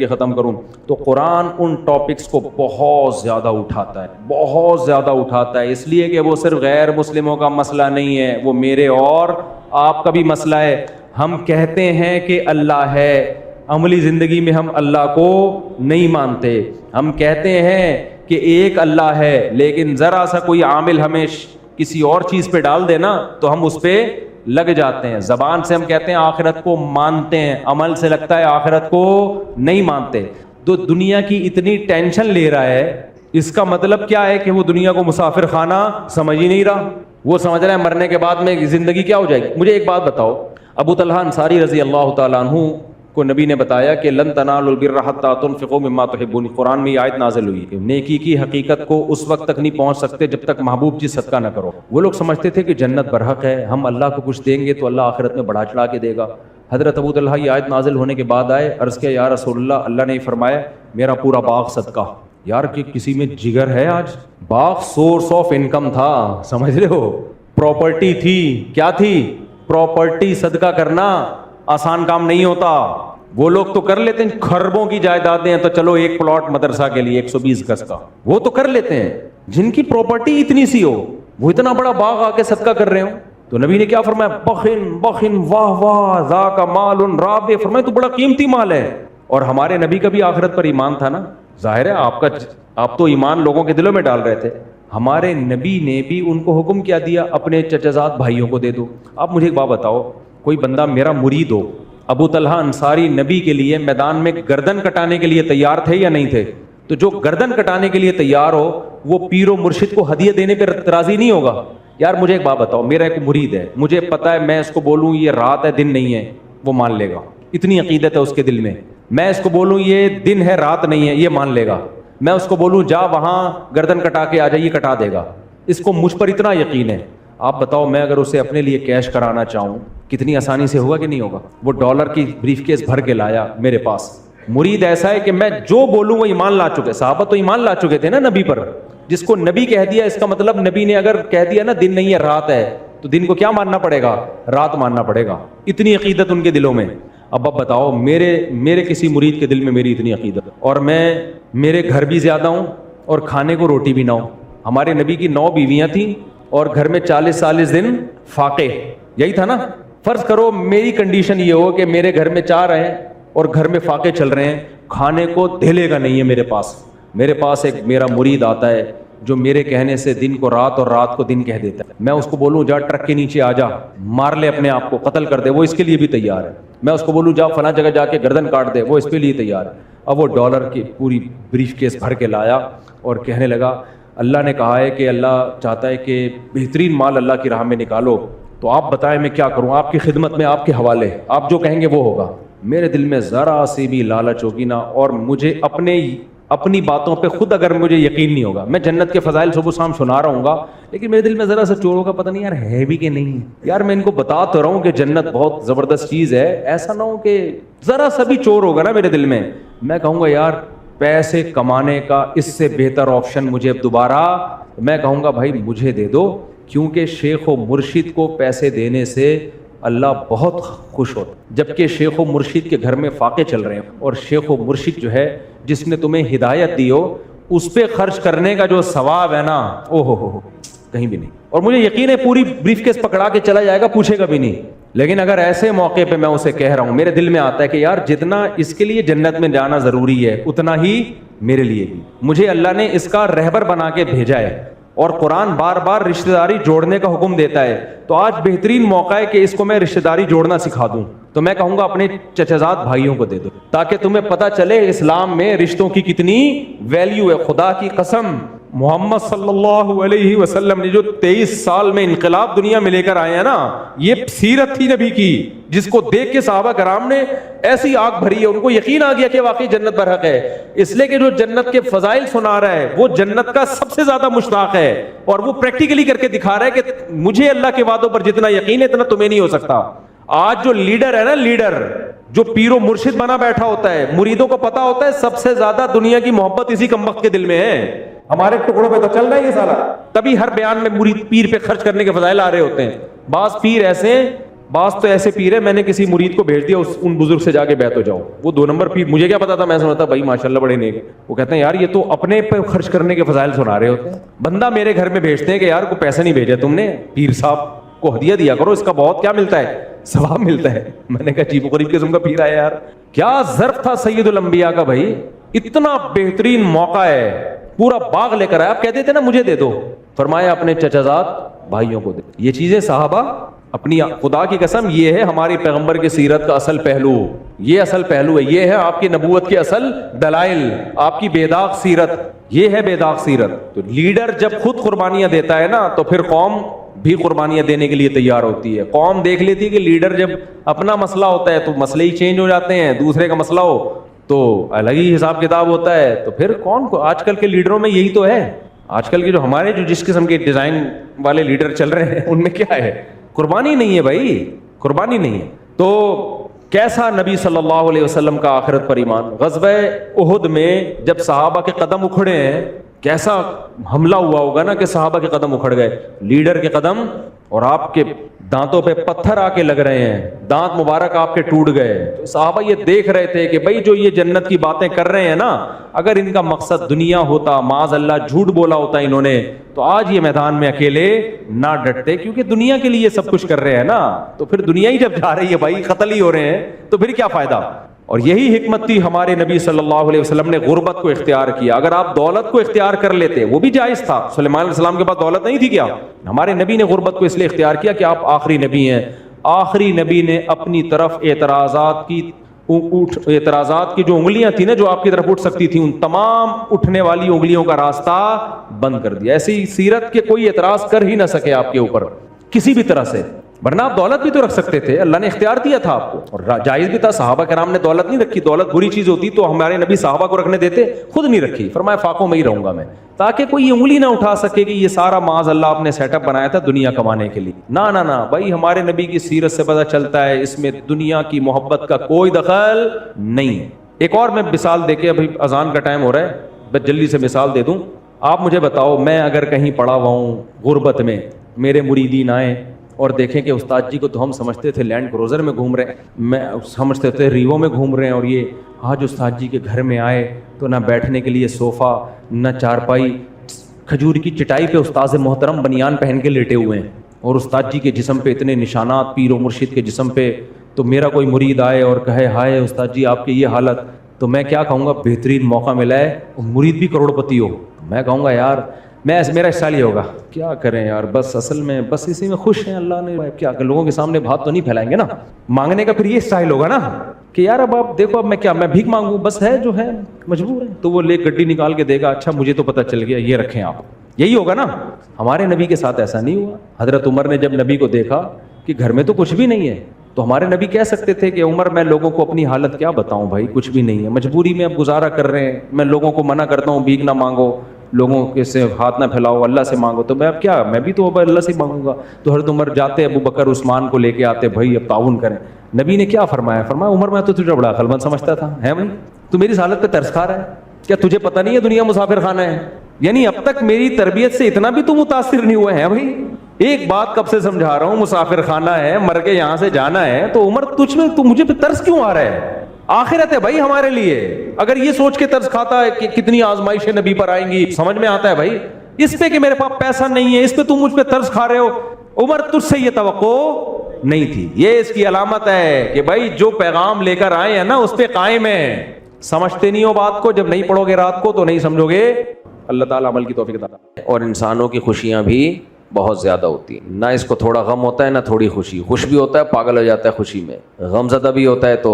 یہ ختم کروں تو قرآن ان ٹاپکس کو بہت زیادہ اٹھاتا ہے اس لیے کہ وہ صرف غیر مسلموں کا مسئلہ نہیں ہے، وہ میرے اور آپ کا بھی مسئلہ ہے۔ ہم کہتے ہیں کہ اللہ ہے، عملی زندگی میں ہم اللہ کو نہیں مانتے۔ ہم کہتے ہیں کہ ایک اللہ ہے، لیکن ذرا سا کوئی عامل ہمیں کسی اور چیز پہ ڈال دے نا تو ہم اس پہ لگ جاتے ہیں۔ زبان سے ہم کہتے ہیں آخرت کو مانتے ہیں، عمل سے لگتا ہے آخرت کو نہیں مانتے۔ تو دنیا کی اتنی ٹینشن لے رہا ہے، اس کا مطلب کیا ہے کہ وہ دنیا کو مسافر خانہ سمجھ ہی نہیں رہا۔ وہ سمجھ رہا ہے مرنے کے بعد میں زندگی کیا ہو جائے گی۔ مجھے ایک بات بتاؤ، ابو طلحہ انصاری رضی اللہ تعالیٰ عنہ کو نبی نے بتایا کہ لن تنالوا البر حتى تنفقوا مما تحبون، قرآن میں یہ آیت نازل ہوئی کہ نیکی کی حقیقت کو اس وقت تک نہیں پہنچ سکتے جب تک محبوب چیز صدقہ نہ کرو۔ وہ لوگ سمجھتے تھے کہ جنت برحق ہے، ہم اللہ کو کچھ دیں گے تو اللہ آخرت میں بڑھا چڑھا کے دے گا۔ حضرت ابو طلحہ یہ آیت نازل ہونے کے بعد آئے، عرض کیا یا رسول اللہ، اللہ نے فرمایا میرا پورا باغ صدقہ۔ یار کہ کسی میں جگر ہے؟ آج باغ سورس آف انکم تھا، سمجھ رہے ہو، پراپرٹی تھی۔ کیا تھی؟ پراپرٹی۔ صدقہ کرنا آسان کام نہیں ہوتا۔ وہ لوگ تو کر لیتے ہیں، خربوں کی جائیدادیں ہیں تو چلو ایک پلاٹ مدرسہ کے لیے 120 گز کا، وہ تو کر لیتے ہیں۔ جن کی پراپرٹی اتنی سی ہو، وہ اتنا بڑا باغ آ کے صدقہ کر رہے ہو، تو نبی نے کیا فرمایا؟ بخن بخن، واہ واہ، ذاک مال رابح، فرمایا تو بڑا قیمتی مال ہے۔ اور ہمارے نبی کا بھی آخرت پر ایمان تھا نا، ظاہر ہے آپ تو ایمان لوگوں کے دلوں میں ڈال رہے تھے، ہمارے نبی نے بھی ان کو حکم کیا دیا اپنے چچا زاد بھائیوں کو دے دو۔ آپ مجھے ایک بات بتاؤ، کوئی بندہ میرا مرید ہو، ابو طلحہ انصاری نبی کے لیے میدان میں گردن کٹانے کے لیے تیار تھے یا نہیں تھے؟ تو جو گردن کٹانے کے لیے تیار ہو وہ پیر و مرشد کو ہدیہ دینے پہ راضی نہیں ہوگا؟ یار مجھے ایک بات بتاؤ، میرا ایک مرید ہے، مجھے پتا ہے میں اس کو بولوں یہ رات ہے دن نہیں ہے، وہ مان لے گا، اتنی عقیدت ہے اس کے دل میں۔ میں اس کو بولوں یہ دن ہے رات نہیں ہے، یہ مان لے گا۔ میں اس کو بولوں جا وہاں گردن کٹا کے آ جا، یہ کٹا دے گا۔ اس کو مجھ پر اتنا یقین ہے۔ آپ بتاؤ میں اگر اسے اپنے لیے کیش کرانا چاہوں کتنی آسانی سے ہوگا کہ نہیں ہوگا؟ وہ ڈالر کی بریف کیس بھر کے لایا میرے پاس۔ مرید ایسا ہے کہ میں جو بولوں وہ ایمان لا چکے، صحابہ تو ایمان لا چکے تھے نا نبی پر۔ جس کو نبی کہہ دیا اس کا مطلب نبی نے اگر کہہ دیا نا دن نہیں ہے رات ہے، تو دن کو کیا ماننا پڑے گا؟ رات ماننا پڑے گا۔ اتنی عقیدت ان کے دلوں میں۔ اب بتاؤ میرے کسی مرید کے دل میں میری اتنی عقیدت، اور میرے گھر بھی زیادہ ہوں اور کھانے کو روٹی بھی نہ ہو۔ ہمارے نبی کی 9 بیویاں تھیں اور گھر میں 40 دن فاقے، یہی تھا نا۔ فرض کرو میری کنڈیشن یہ ہو کہ میرے گھر میں 4 ہیں اور گھر میں فاقے چل رہے ہیں، کھانے کو دھیلے کا نہیں ہے میرے پاس ایک میرا مرید آتا ہے جو میرے کہنے سے دن کو رات اور رات کو دن کہہ دیتا ہے۔ میں اس کو بولوں جا ٹرک کے نیچے آ جا، مار لے اپنے آپ کو، قتل کر دے، وہ اس کے لیے بھی تیار ہے۔ میں اس کو بولوں جا فلاں جگہ جا کے گردن کاٹ دے، وہ اس کے لیے تیار ہے۔ اب وہ ڈالر کی پوری بریف کیس بھر کے لایا اور کہنے لگا اللہ نے کہا ہے کہ اللہ چاہتا ہے کہ بہترین مال اللہ کی راہ میں نکالو، تو آپ بتائیں میں کیا کروں؟ آپ کی خدمت میں، آپ کے حوالے، آپ جو کہیں گے وہ ہوگا۔ میرے دل میں ذرا سی بھی لالچ ہوگی نا، اور مجھے اپنی باتوں پہ خود اگر مجھے یقین نہیں ہوگا، میں جنت کے فضائل صبح شام سنا رہا ہوں گا، لیکن میرے دل میں ذرا سا چور ہوگا، پتہ نہیں یار ہے بھی کہ نہیں۔ یار میں ان کو بتا تو رہا ہوں کہ جنت بہت زبردست چیز ہے، ایسا نہ ہو کہ ذرا سا بھی چور ہوگا نا میرے دل میں، میں کہوں گا یار پیسے کمانے کا اس سے بہتر آپشن مجھے اب دوبارہ، میں کہوں گا بھائی مجھے دے دو، کیونکہ شیخ و مرشد کو پیسے دینے سے اللہ بہت خوش ہوتا، جبکہ شیخ و مرشد کے گھر میں فاقے چل رہے ہیں، اور شیخ و مرشد جو ہے جس نے تمہیں ہدایت دی ہو اس پہ خرچ کرنے کا جو ثواب ہے نا، او ہو کہیں بھی نہیں۔ اور مجھے یقین ہے پوری بریف کیس پکڑا کے چلا جائے گا، پوچھے گا بھی نہیں۔ لیکن اگر ایسے موقع پہ میں اسے کہہ رہا ہوں، میرے دل میں آتا ہے کہ یار جتنا اس کے لیے جنت میں جانا ضروری ہے اتنا ہی میرے لیے بھی، مجھے اللہ نے اس کا رہبر بنا کے بھیجا ہے، اور قرآن بار بار رشتہ داری جوڑنے کا حکم دیتا ہے، تو آج بہترین موقع ہے کہ اس کو میں رشتہ داری جوڑنا سکھا دوں۔ تو میں کہوں گا اپنے چچزاد بھائیوں کو دے دو، تاکہ تمہیں پتہ چلے اسلام میں رشتوں کی کتنی ویلیو ہے۔ خدا کی قسم محمد صلی اللہ علیہ وسلم نے جو 23 سال میں انقلاب دنیا میں لے کر آئے ہیں نا، یہ سیرت تھی نبی کی، جس کو دیکھ کے صحابہ کرام نے ایسی آگ بھری ہے، ان کو یقین آ گیا کہ واقعی جنت برحق ہے، اس لیے کہ جو جنت کے فضائل سنا رہا ہے وہ جنت کا سب سے زیادہ مشتاق ہے، اور وہ پریکٹیکلی کر کے دکھا رہا ہے کہ مجھے اللہ کے وعدوں پر جتنا یقین ہے اتنا تمہیں نہیں ہو سکتا۔ آج جو لیڈر ہے نا، لیڈر جو پیر و مرشد بنا بیٹھا ہوتا ہے، مریدوں کو پتا ہوتا ہے سب سے زیادہ دنیا کی محبت اسی کمبخت کے دل میں ہے۔ ہمارے ٹکڑوں پہ تو چل رہا ہے یہ سارا، تبھی ہر بیان میں مرید پیر پہ خرچ کرنے کے فضائل آ رہے ہوتے ہیں۔ بعض پیر ایسے ہیں بعض تو ایسے پیر ہے میں نے کسی مرید کو بھیج دیا ان بزرگ سے جا کے بیعت ہو جاؤ, وہ 2 نمبر پیر, مجھے کیا پتا تھا, میں سنتا بھائی ماشاءاللہ بڑے نیک. وہ کہتے ہیں یار یہ تو اپنے پہ خرچ کرنے کے فضائل سنا رہے ہوتے ہیں. بندہ میرے گھر میں بھیجتے ہیں کہ یار کو پیسے نہیں بھیجے تم نے, پیر صاحب کو ہدیہ دیا کرو, اس کا بہت کیا ملتا ہے, ثواب ملتا ہے. میں نے کہا عجیب و غریب قسم کا پیر آیا یار, کیا ظرف تھا سید الانبیاء کا بھائی, اتنا بہترین موقع ہے, پورا باغ لے کر آیا. آپ کہتے تھے نا مجھے دے دو, فرمایا اپنے چچا زاد بھائیوں کو دے. یہ چیزیں صحابہ اپنی, خدا کی قسم یہ ہے ہماری پیغمبر کی سیرت کا اصل پہلو, یہ اصل پہلو ہے, یہ ہے آپ کی نبوت کے اصل دلائل, آپ کی بے داغ سیرت, یہ ہے بے داغ سیرت. تو لیڈر جب خود قربانیاں دیتا ہے نا تو پھر قوم بھی قربانیاں دینے کے لیے تیار ہوتی ہے. قوم دیکھ لیتی ہے کہ لیڈر جب اپنا مسئلہ ہوتا ہے تو مسئلے ہی چینج ہو جاتے ہیں, دوسرے کا مسئلہ ہو تو الگ ہی حساب کتاب ہوتا ہے. تو پھر کون کو, آج کل کے لیڈروں میں یہی تو ہے, آج کل کے جو ہمارے جو جس قسم کے ڈیزائن والے لیڈر چل رہے ہیں ان میں کیا ہے, قربانی نہیں ہے بھائی, قربانی نہیں ہے. تو کیسا نبی صلی اللہ علیہ وسلم کا آخرت پر ایمان. غزوہ احد میں جب صحابہ کے قدم اکھڑے ہیں, کیسا حملہ ہوا ہوگا نا کہ صحابہ کے قدم اکھڑ گئے, لیڈر کے قدم, اور آپ کے دانتوں پہ پتھر آ کے لگ رہے ہیں, دانت مبارک آپ کے ٹوٹ گئے. تو صحابہ یہ دیکھ رہے تھے کہ بھائی جو یہ جنت کی باتیں کر رہے ہیں نا, اگر ان کا مقصد دنیا ہوتا, معاذ اللہ جھوٹ بولا ہوتا انہوں نے, تو آج یہ میدان میں اکیلے نہ ڈٹتے. کیونکہ دنیا کے لیے سب کچھ کر رہے ہیں نا, تو پھر دنیا ہی جب جا رہی ہے بھائی, قتل ہی ہو رہے ہیں, تو پھر کیا فائدہ. اور یہی حکمت تھی ہمارے نبی صلی اللہ علیہ وسلم نے غربت کو اختیار کیا. اگر آپ دولت کو اختیار کر لیتے وہ بھی جائز تھا, سلیمان علیہ السلام کے پاس دولت نہیں تھی کیا, ہمارے نبی نے غربت کو اس لیے اختیار کیا کہ آپ آخری نبی ہیں. آخری نبی نے اپنی طرف اعتراضات کی جو انگلیاں تھیں نا جو آپ کی طرف اٹھ سکتی تھیں, ان تمام اٹھنے والی انگلیوں کا راستہ بند کر دیا. ایسی سیرت کے کوئی اعتراض کر ہی نہ سکے آپ کے اوپر کسی بھی طرح سے, ورنہ آپ دولت بھی تو رکھ سکتے تھے, اللہ نے اختیار دیا تھا آپ کو, اور جائز بھی تھا. صحابہ کرام نے دولت نہیں رکھی, دولت بری چیز ہوتی تو ہمارے نبی صحابہ کو رکھنے دیتے, خود نہیں رکھی. فرمایا فاقوں میں ہی رہوں گا میں, تاکہ کوئی انگلی نہ اٹھا سکے کہ یہ سارا معاذ اللہ آپ نے سیٹ اپ بنایا تھا دنیا کمانے کے لیے. نہ بھائی, ہمارے نبی کی سیرت سے پتہ چلتا ہے اس میں دنیا کی محبت کا کوئی دخل نہیں ہے. ایک اور میں مثال دے کے, ابھی اذان کا ٹائم ہو رہا ہے, بس جلدی سے مثال دے دوں. آپ مجھے بتاؤ, میں اگر کہیں پڑا ہوا ہوں غربت میں, میرے مریدین آئیں اور دیکھیں کہ استاد جی کو تو ہم سمجھتے تھے لینڈ کروزر میں گھوم رہے ہیں, میں سمجھتے تھے ریوو میں گھوم رہے ہیں, اور یہ آج استاد جی کے گھر میں آئے تو نہ بیٹھنے کے لیے صوفہ, نہ چارپائی, کھجور کی چٹائی پہ استاد محترم بنیان پہن کے لیٹے ہوئے ہیں, اور استاد جی کے جسم پہ اتنے نشانات, پیر و مرشد کے جسم پہ. تو میرا کوئی مرید آئے اور کہے ہائے استاد جی آپ کی یہ حالت, تو میں کیا کہوں گا, بہترین موقع ملا ہے, مرید بھی کروڑ پتی ہو, میں کہوں گا یار میرا اسٹائل ہی ہوگا, کیا کریں یار, بس اصل میں بس اسی میں خوش ہیں, اللہ نے کیا لوگوں کے سامنے بات تو نہیں پھیلائیں گے نا. مانگنے کا پھر یہ اسٹائل ہوگا نا کہ یار اب آپ دیکھو, اب میں کیا, میں بھیک مانگوں, بس ہے جو ہے مجبور ہے. تو وہ لے گڈی نکال کے دے گا, اچھا مجھے تو پتہ چل گیا, یہ رکھیں آپ, یہی ہوگا نا. ہمارے نبی کے ساتھ ایسا نہیں ہوا. حضرت عمر نے جب نبی کو دیکھا کہ گھر میں تو کچھ بھی نہیں ہے, تو ہمارے نبی کہہ سکتے تھے کہ عمر میں لوگوں کو اپنی حالت کیا بتاؤں بھائی, کچھ بھی نہیں ہے, مجبوری میں اب گزارا کر رہے ہیں, میں لوگوں کو منع کرتا ہوں بھیک نہ مانگو, لوگوں کے سے ہاتھ نہ پھیلاؤ, اللہ سے مانگو. تو میں اب کیا, میں بھی تو اب اللہ سے مانگوں گا. تو حضرت عمر جاتے, ابو بکر عثمان کو لے کے آتے, بھائی اب تعاون کریں. نبی نے کیا فرمایا, فرمایا عمر میں تو تجھے بڑا عقل مند سمجھتا تھا, ہے بھائی تو میری حالت پہ ترس کھا رہا ہے, کیا تجھے پتہ نہیں ہے دنیا مسافر خانہ ہے, یعنی اب تک میری تربیت سے اتنا بھی تو متاثر نہیں ہوا ہے بھائی. ایک بات کب سے سمجھا رہا ہوں, مسافر خانہ ہے, مر کے یہاں سے جانا ہے, تو عمر تجھ میں تو مجھے پہ ترس کیوں آ رہا ہے, آخرت ہے بھائی ہمارے لیے. اگر یہ سوچ کے ترس کھاتا ہے کہ کتنی آزمائشیں نبی پر آئیں گی, سمجھ میں آتا ہے بھائی اس پہ کہ میرے پاس پیسہ نہیں ہے, اس پہ تم مجھ پہ ترس کھا رہے ہو. عمر تجھ سے یہ توقع نہیں تھی. یہ اس کی علامت ہے کہ بھائی جو پیغام لے کر آئے ہیں نا اس پہ قائم ہے. سمجھتے نہیں ہو بات کو, جب نہیں پڑھو گے رات کو تو نہیں سمجھو گے. اللہ تعالیٰ عمل کی توفیق عطا فرمائے. اور انسانوں کی خوشیاں بھی بہت زیادہ ہوتی ہیں, نہ اس کو تھوڑا غم ہوتا ہے نہ تھوڑی خوشی. خوش بھی ہوتا ہے پاگل ہو جاتا ہے خوشی میں, غم زدہ بھی ہوتا ہے تو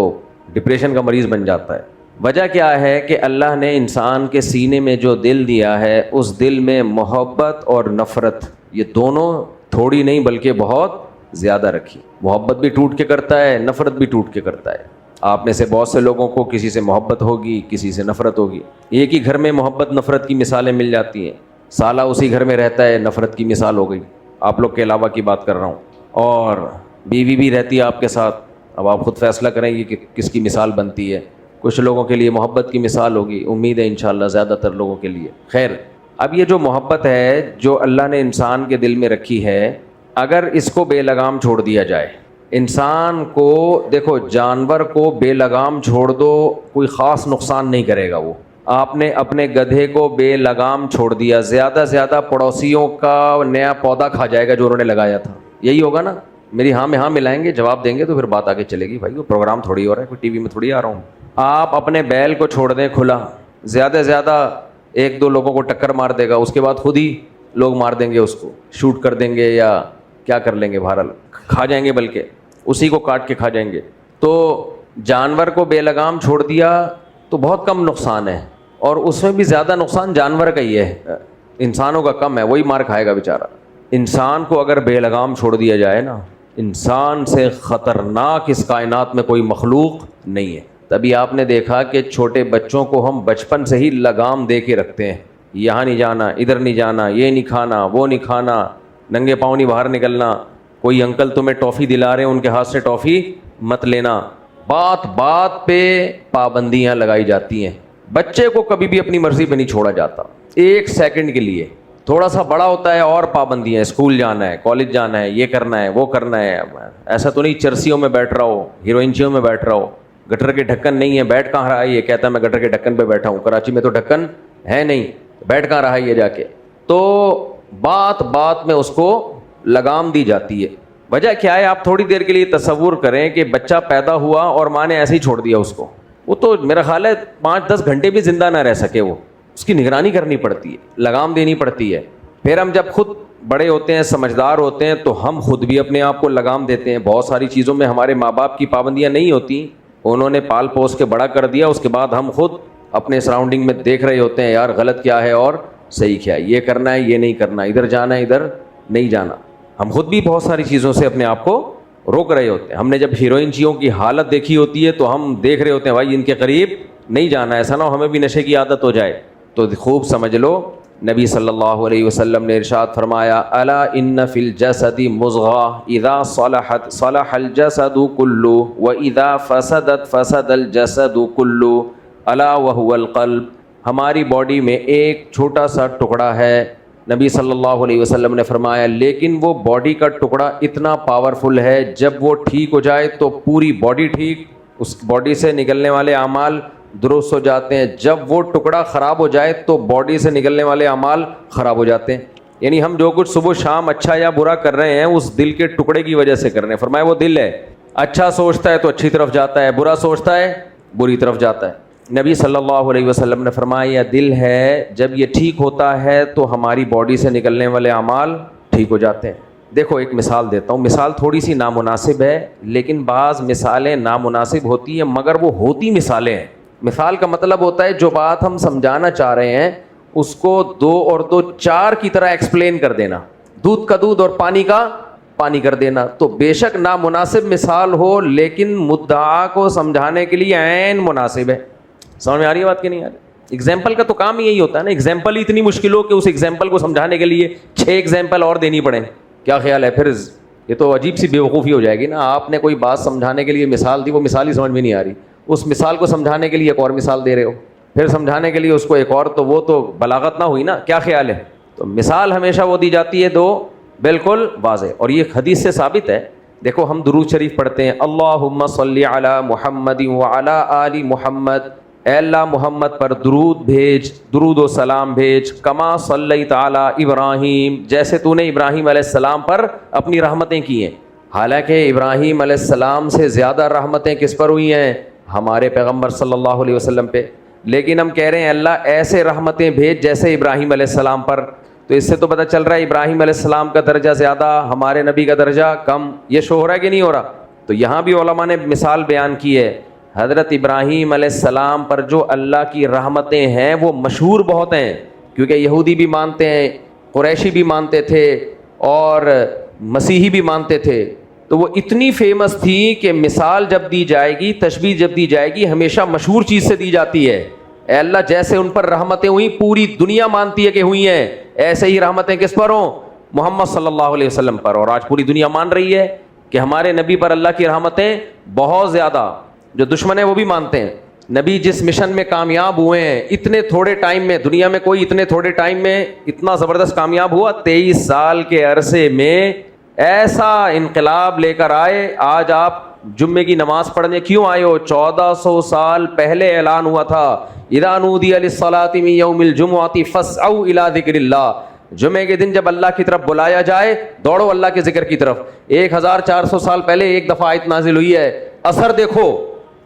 ڈپریشن کا مریض بن جاتا ہے. وجہ کیا ہے کہ اللہ نے انسان کے سینے میں جو دل دیا ہے, اس دل میں محبت اور نفرت, یہ دونوں تھوڑی نہیں بلکہ بہت زیادہ رکھی. محبت بھی ٹوٹ کے کرتا ہے, نفرت بھی ٹوٹ کے کرتا ہے. آپ میں سے بہت سے لوگوں کو کسی سے محبت ہوگی, کسی سے نفرت ہوگی. ایک ہی گھر میں محبت نفرت کی مثالیں مل جاتی ہیں. سالہ اسی گھر میں رہتا ہے, نفرت کی مثال ہو گئی. آپ لوگ کے علاوہ کی بات کر رہا ہوں. اور بیوی بھی رہتی ہے آپ کے ساتھ, اب آپ خود فیصلہ کریں گے کہ کس کی مثال بنتی ہے. کچھ لوگوں کے لیے محبت کی مثال ہوگی, امید ہے انشاءاللہ زیادہ تر لوگوں کے لیے. خیر, اب یہ جو محبت ہے جو اللہ نے انسان کے دل میں رکھی ہے, اگر اس کو بے لگام چھوڑ دیا جائے, انسان کو دیکھو، جانور کو بے لگام چھوڑ دو کوئی خاص نقصان نہیں کرے گا. وہ آپ نے اپنے گدھے کو بے لگام چھوڑ دیا، زیادہ سے زیادہ پڑوسیوں کا نیا پودا کھا جائے گا جو انہوں نے لگایا تھا. یہی ہوگا نا؟ میری ہاں میں ہاں ملائیں گے، جواب دیں گے تو پھر بات آگے چلے گی. بھائی وہ پروگرام تھوڑی ہو رہا ہے، کوئی ٹی وی میں تھوڑی آ رہا ہوں. آپ اپنے بیل کو چھوڑ دیں کھلا، زیادہ سے زیادہ ایک دو لوگوں کو ٹکر مار دے گا، اس کے بعد خود ہی لوگ مار دیں گے، اس کو شوٹ کر دیں گے یا کیا کر لیں گے، بہرحال کھا جائیں گے، بلکہ اسی کو کاٹ کے کھا جائیں گے. تو جانور کو بے لگام چھوڑ دیا تو بہت کم نقصان ہے، اور اس میں بھی زیادہ نقصان جانور کا ہی ہے، انسانوں کا کم ہے، وہی مار کھائے گا بیچارہ. انسان کو اگر بے لگام چھوڑ دیا جائے نا، انسان سے خطرناک اس کائنات میں کوئی مخلوق نہیں ہے. تبھی آپ نے دیکھا کہ چھوٹے بچوں کو ہم بچپن سے ہی لگام دے کے رکھتے ہیں، یہاں نہیں جانا، ادھر نہیں جانا، یہ نہیں کھانا، وہ نہیں کھانا، ننگے پاؤں نہیں باہر نکلنا، کوئی انکل تمہیں ٹافی دلا رہے ہیں ان کے ہاتھ سے ٹافی مت لینا. بات بات پہ پابندیاں لگائی جاتی ہیں. بچے کو کبھی بھی اپنی مرضی پہ نہیں چھوڑا جاتا ایک سیکنڈ کے لیے. تھوڑا سا بڑا ہوتا ہے اور پابندیاں، اسکول جانا ہے، کالج جانا ہے، یہ کرنا ہے، وہ کرنا ہے. ایسا تو نہیں چرسیوں میں بیٹھ رہا ہو، ہیروئنچیوں میں بیٹھ رہا ہو، گٹر کے ڈھکن نہیں ہے، بیٹھ کہاں رہا ہے یہ؟ کہتا ہے میں گٹر کے ڈھکن پہ بیٹھا ہوں، کراچی میں تو ڈھکن ہے نہیں، بیٹھ کہاں رہا ہے یہ جا کے؟ تو بات بات میں اس کو لگام دی جاتی ہے. وجہ کیا ہے؟ آپ تھوڑی دیر کے لیے تصور کریں کہ بچہ پیدا ہوا اور ماں نے ایسے ہی چھوڑ دیا اس کو، وہ تو میرا خیال ہے 5-10 گھنٹے بھی زندہ نہ رہ سکے. وہ اس کی نگرانی کرنی پڑتی ہے، لگام دینی پڑتی ہے. پھر ہم جب خود بڑے ہوتے ہیں، سمجھدار ہوتے ہیں، تو ہم خود بھی اپنے آپ کو لگام دیتے ہیں. بہت ساری چیزوں میں ہمارے ماں باپ کی پابندیاں نہیں ہوتی، انہوں نے پال پوس کے بڑا کر دیا، اس کے بعد ہم خود اپنے سراؤنڈنگ میں دیکھ رہے ہوتے ہیں یار غلط کیا ہے اور صحیح کیا ہے، یہ کرنا ہے یہ نہیں کرنا، ادھر جانا ہے ادھر نہیں جانا. ہم خود بھی بہت ساری چیزوں سے اپنے آپ کو روک رہے ہوتے ہیں. ہم نے جب ہیروئنچیوں کی حالت دیکھی ہوتی ہے تو ہم دیکھ رہے ہوتے ہیں بھائی ان کے قریب نہیں جانا، ایسا نہ ہو ہمیں بھی نشے کی عادت ہو جائے. تو خوب سمجھ لو، نبی صلی اللہ علیہ وسلم نے ارشاد فرمایا الا ان فی الجسد مضغہ اذا صلحت صلح الجسد کلہ واذا فسدت فسد الجسد کلہ الا وهو القلب. ہماری باڈی میں ایک چھوٹا سا ٹکڑا ہے، نبی صلی اللہ علیہ وسلم نے فرمایا، لیکن وہ باڈی کا ٹکڑا اتنا پاورفل ہے، جب وہ ٹھیک ہو جائے تو پوری باڈی ٹھیک، اس باڈی سے نکلنے والے اعمال درست ہو جاتے ہیں. جب وہ ٹکڑا خراب ہو جائے تو باڈی سے نکلنے والے اعمال خراب ہو جاتے ہیں. یعنی ہم جو کچھ صبح شام اچھا یا برا کر رہے ہیں اس دل کے ٹکڑے کی وجہ سے کر رہے ہیں. فرمایا وہ دل ہے، اچھا سوچتا ہے تو اچھی طرف جاتا ہے، برا سوچتا ہے بری طرف جاتا ہے. نبی صلی اللہ علیہ وسلم نے فرمایا یہ دل ہے، جب یہ ٹھیک ہوتا ہے تو ہماری باڈی سے نکلنے والے اعمال ٹھیک ہو جاتے ہیں. دیکھو ایک مثال دیتا ہوں، مثال تھوڑی سی نامناسب ہے، لیکن بعض مثالیں نامناسب ہوتی ہیں مگر وہ ہوتی مثالیں ہیں. مثال کا مطلب ہوتا ہے جو بات ہم سمجھانا چاہ رہے ہیں اس کو 2 اور 2 4 کی طرح ایکسپلین کر دینا، دودھ کا دودھ اور پانی کا پانی کر دینا. تو بے شک نامناسب مثال ہو لیکن مدعا کو سمجھانے کے لیے عین مناسب ہے. سمجھ میں آ رہی ہے بات کہ نہیں آ رہی؟ ایگزامپل کا تو کام یہی ہوتا ہے نا، ایگزامپل ہی اتنی مشکل ہو کہ اس ایگزامپل کو سمجھانے کے لیے 6 ایگزامپل اور دینی پڑیں. کیا خیال ہے؟ پھر یہ تو عجیب سی بیوقوفی ہو جائے گی نا. آپ نے کوئی بات سمجھانے کے لیے مثال دی، وہ مثال ہی سمجھ میں نہیں آ رہی، اس مثال کو سمجھانے کے لیے ایک اور مثال دے رہے ہو، پھر سمجھانے کے لیے اس کو ایک اور، تو وہ تو بلاغت نہ ہوئی نا. کیا خیال ہے؟ تو مثال ہمیشہ وہ دی جاتی ہے 2 بالکل واضح، اور یہ حدیث سے ثابت ہے. دیکھو ہم درود شریف پڑھتے ہیں، اللہم صلی علی محمد وعلی آل محمد، اے اللہ محمد پر درود بھیج، درود و سلام بھیج، کما صلیت علی ابراہیم، جیسے تو نے ابراہیم علیہ السلام پر اپنی رحمتیں کی ہیں. حالانکہ ابراہیم علیہ السلام سے زیادہ رحمتیں کس پر ہوئی ہیں؟ ہمارے پیغمبر صلی اللہ علیہ وسلم پہ. لیکن ہم کہہ رہے ہیں اللہ ایسے رحمتیں بھیج جیسے ابراہیم علیہ السلام پر. تو اس سے تو پتہ چل رہا ہے ابراہیم علیہ السلام کا درجہ زیادہ، ہمارے نبی کا درجہ کم. یہ شو ہو رہا ہے کہ نہیں ہو رہا؟ تو یہاں بھی علماء نے مثال بیان کی ہے. حضرت ابراہیم علیہ السلام پر جو اللہ کی رحمتیں ہیں وہ مشہور بہت ہیں، کیونکہ یہودی بھی مانتے ہیں، قریشی بھی مانتے تھے اور مسیحی بھی مانتے تھے. تو وہ اتنی فیمس تھی کہ مثال جب دی جائے گی، تشبیہ جب دی جائے گی، ہمیشہ مشہور چیز سے دی جاتی ہے. اے اللہ جیسے ان پر رحمتیں ہوئیں پوری دنیا مانتی ہے کہ ہوئی ہیں، ایسے ہی رحمتیں کس پر ہوں؟ محمد صلی اللہ علیہ وسلم پر. اور آج پوری دنیا مان رہی ہے کہ ہمارے نبی پر اللہ کی رحمتیں بہت زیادہ. جو دشمن ہیں وہ بھی مانتے ہیں. نبی جس مشن میں کامیاب ہوئے ہیں اتنے تھوڑے ٹائم میں، دنیا میں کوئی اتنے تھوڑے ٹائم میں اتنا زبردست کامیاب ہوا. 23 سال کے عرصے میں ایسا انقلاب لے کر آئے. آج آپ جمعے کی نماز پڑھنے کیوں آئے ہو؟ 1400 سال پہلے اعلان ہوا تھا اذا نودی للصلاۃ من یوم الجمعۃ فاسعوا الی ذکر اللہ. جمعے کے دن جب اللہ کی طرف بلایا جائے دوڑو اللہ کے ذکر کی طرف. 1400 سال پہلے ایک دفعہ آیت نازل ہوئی ہے. اثر دیکھو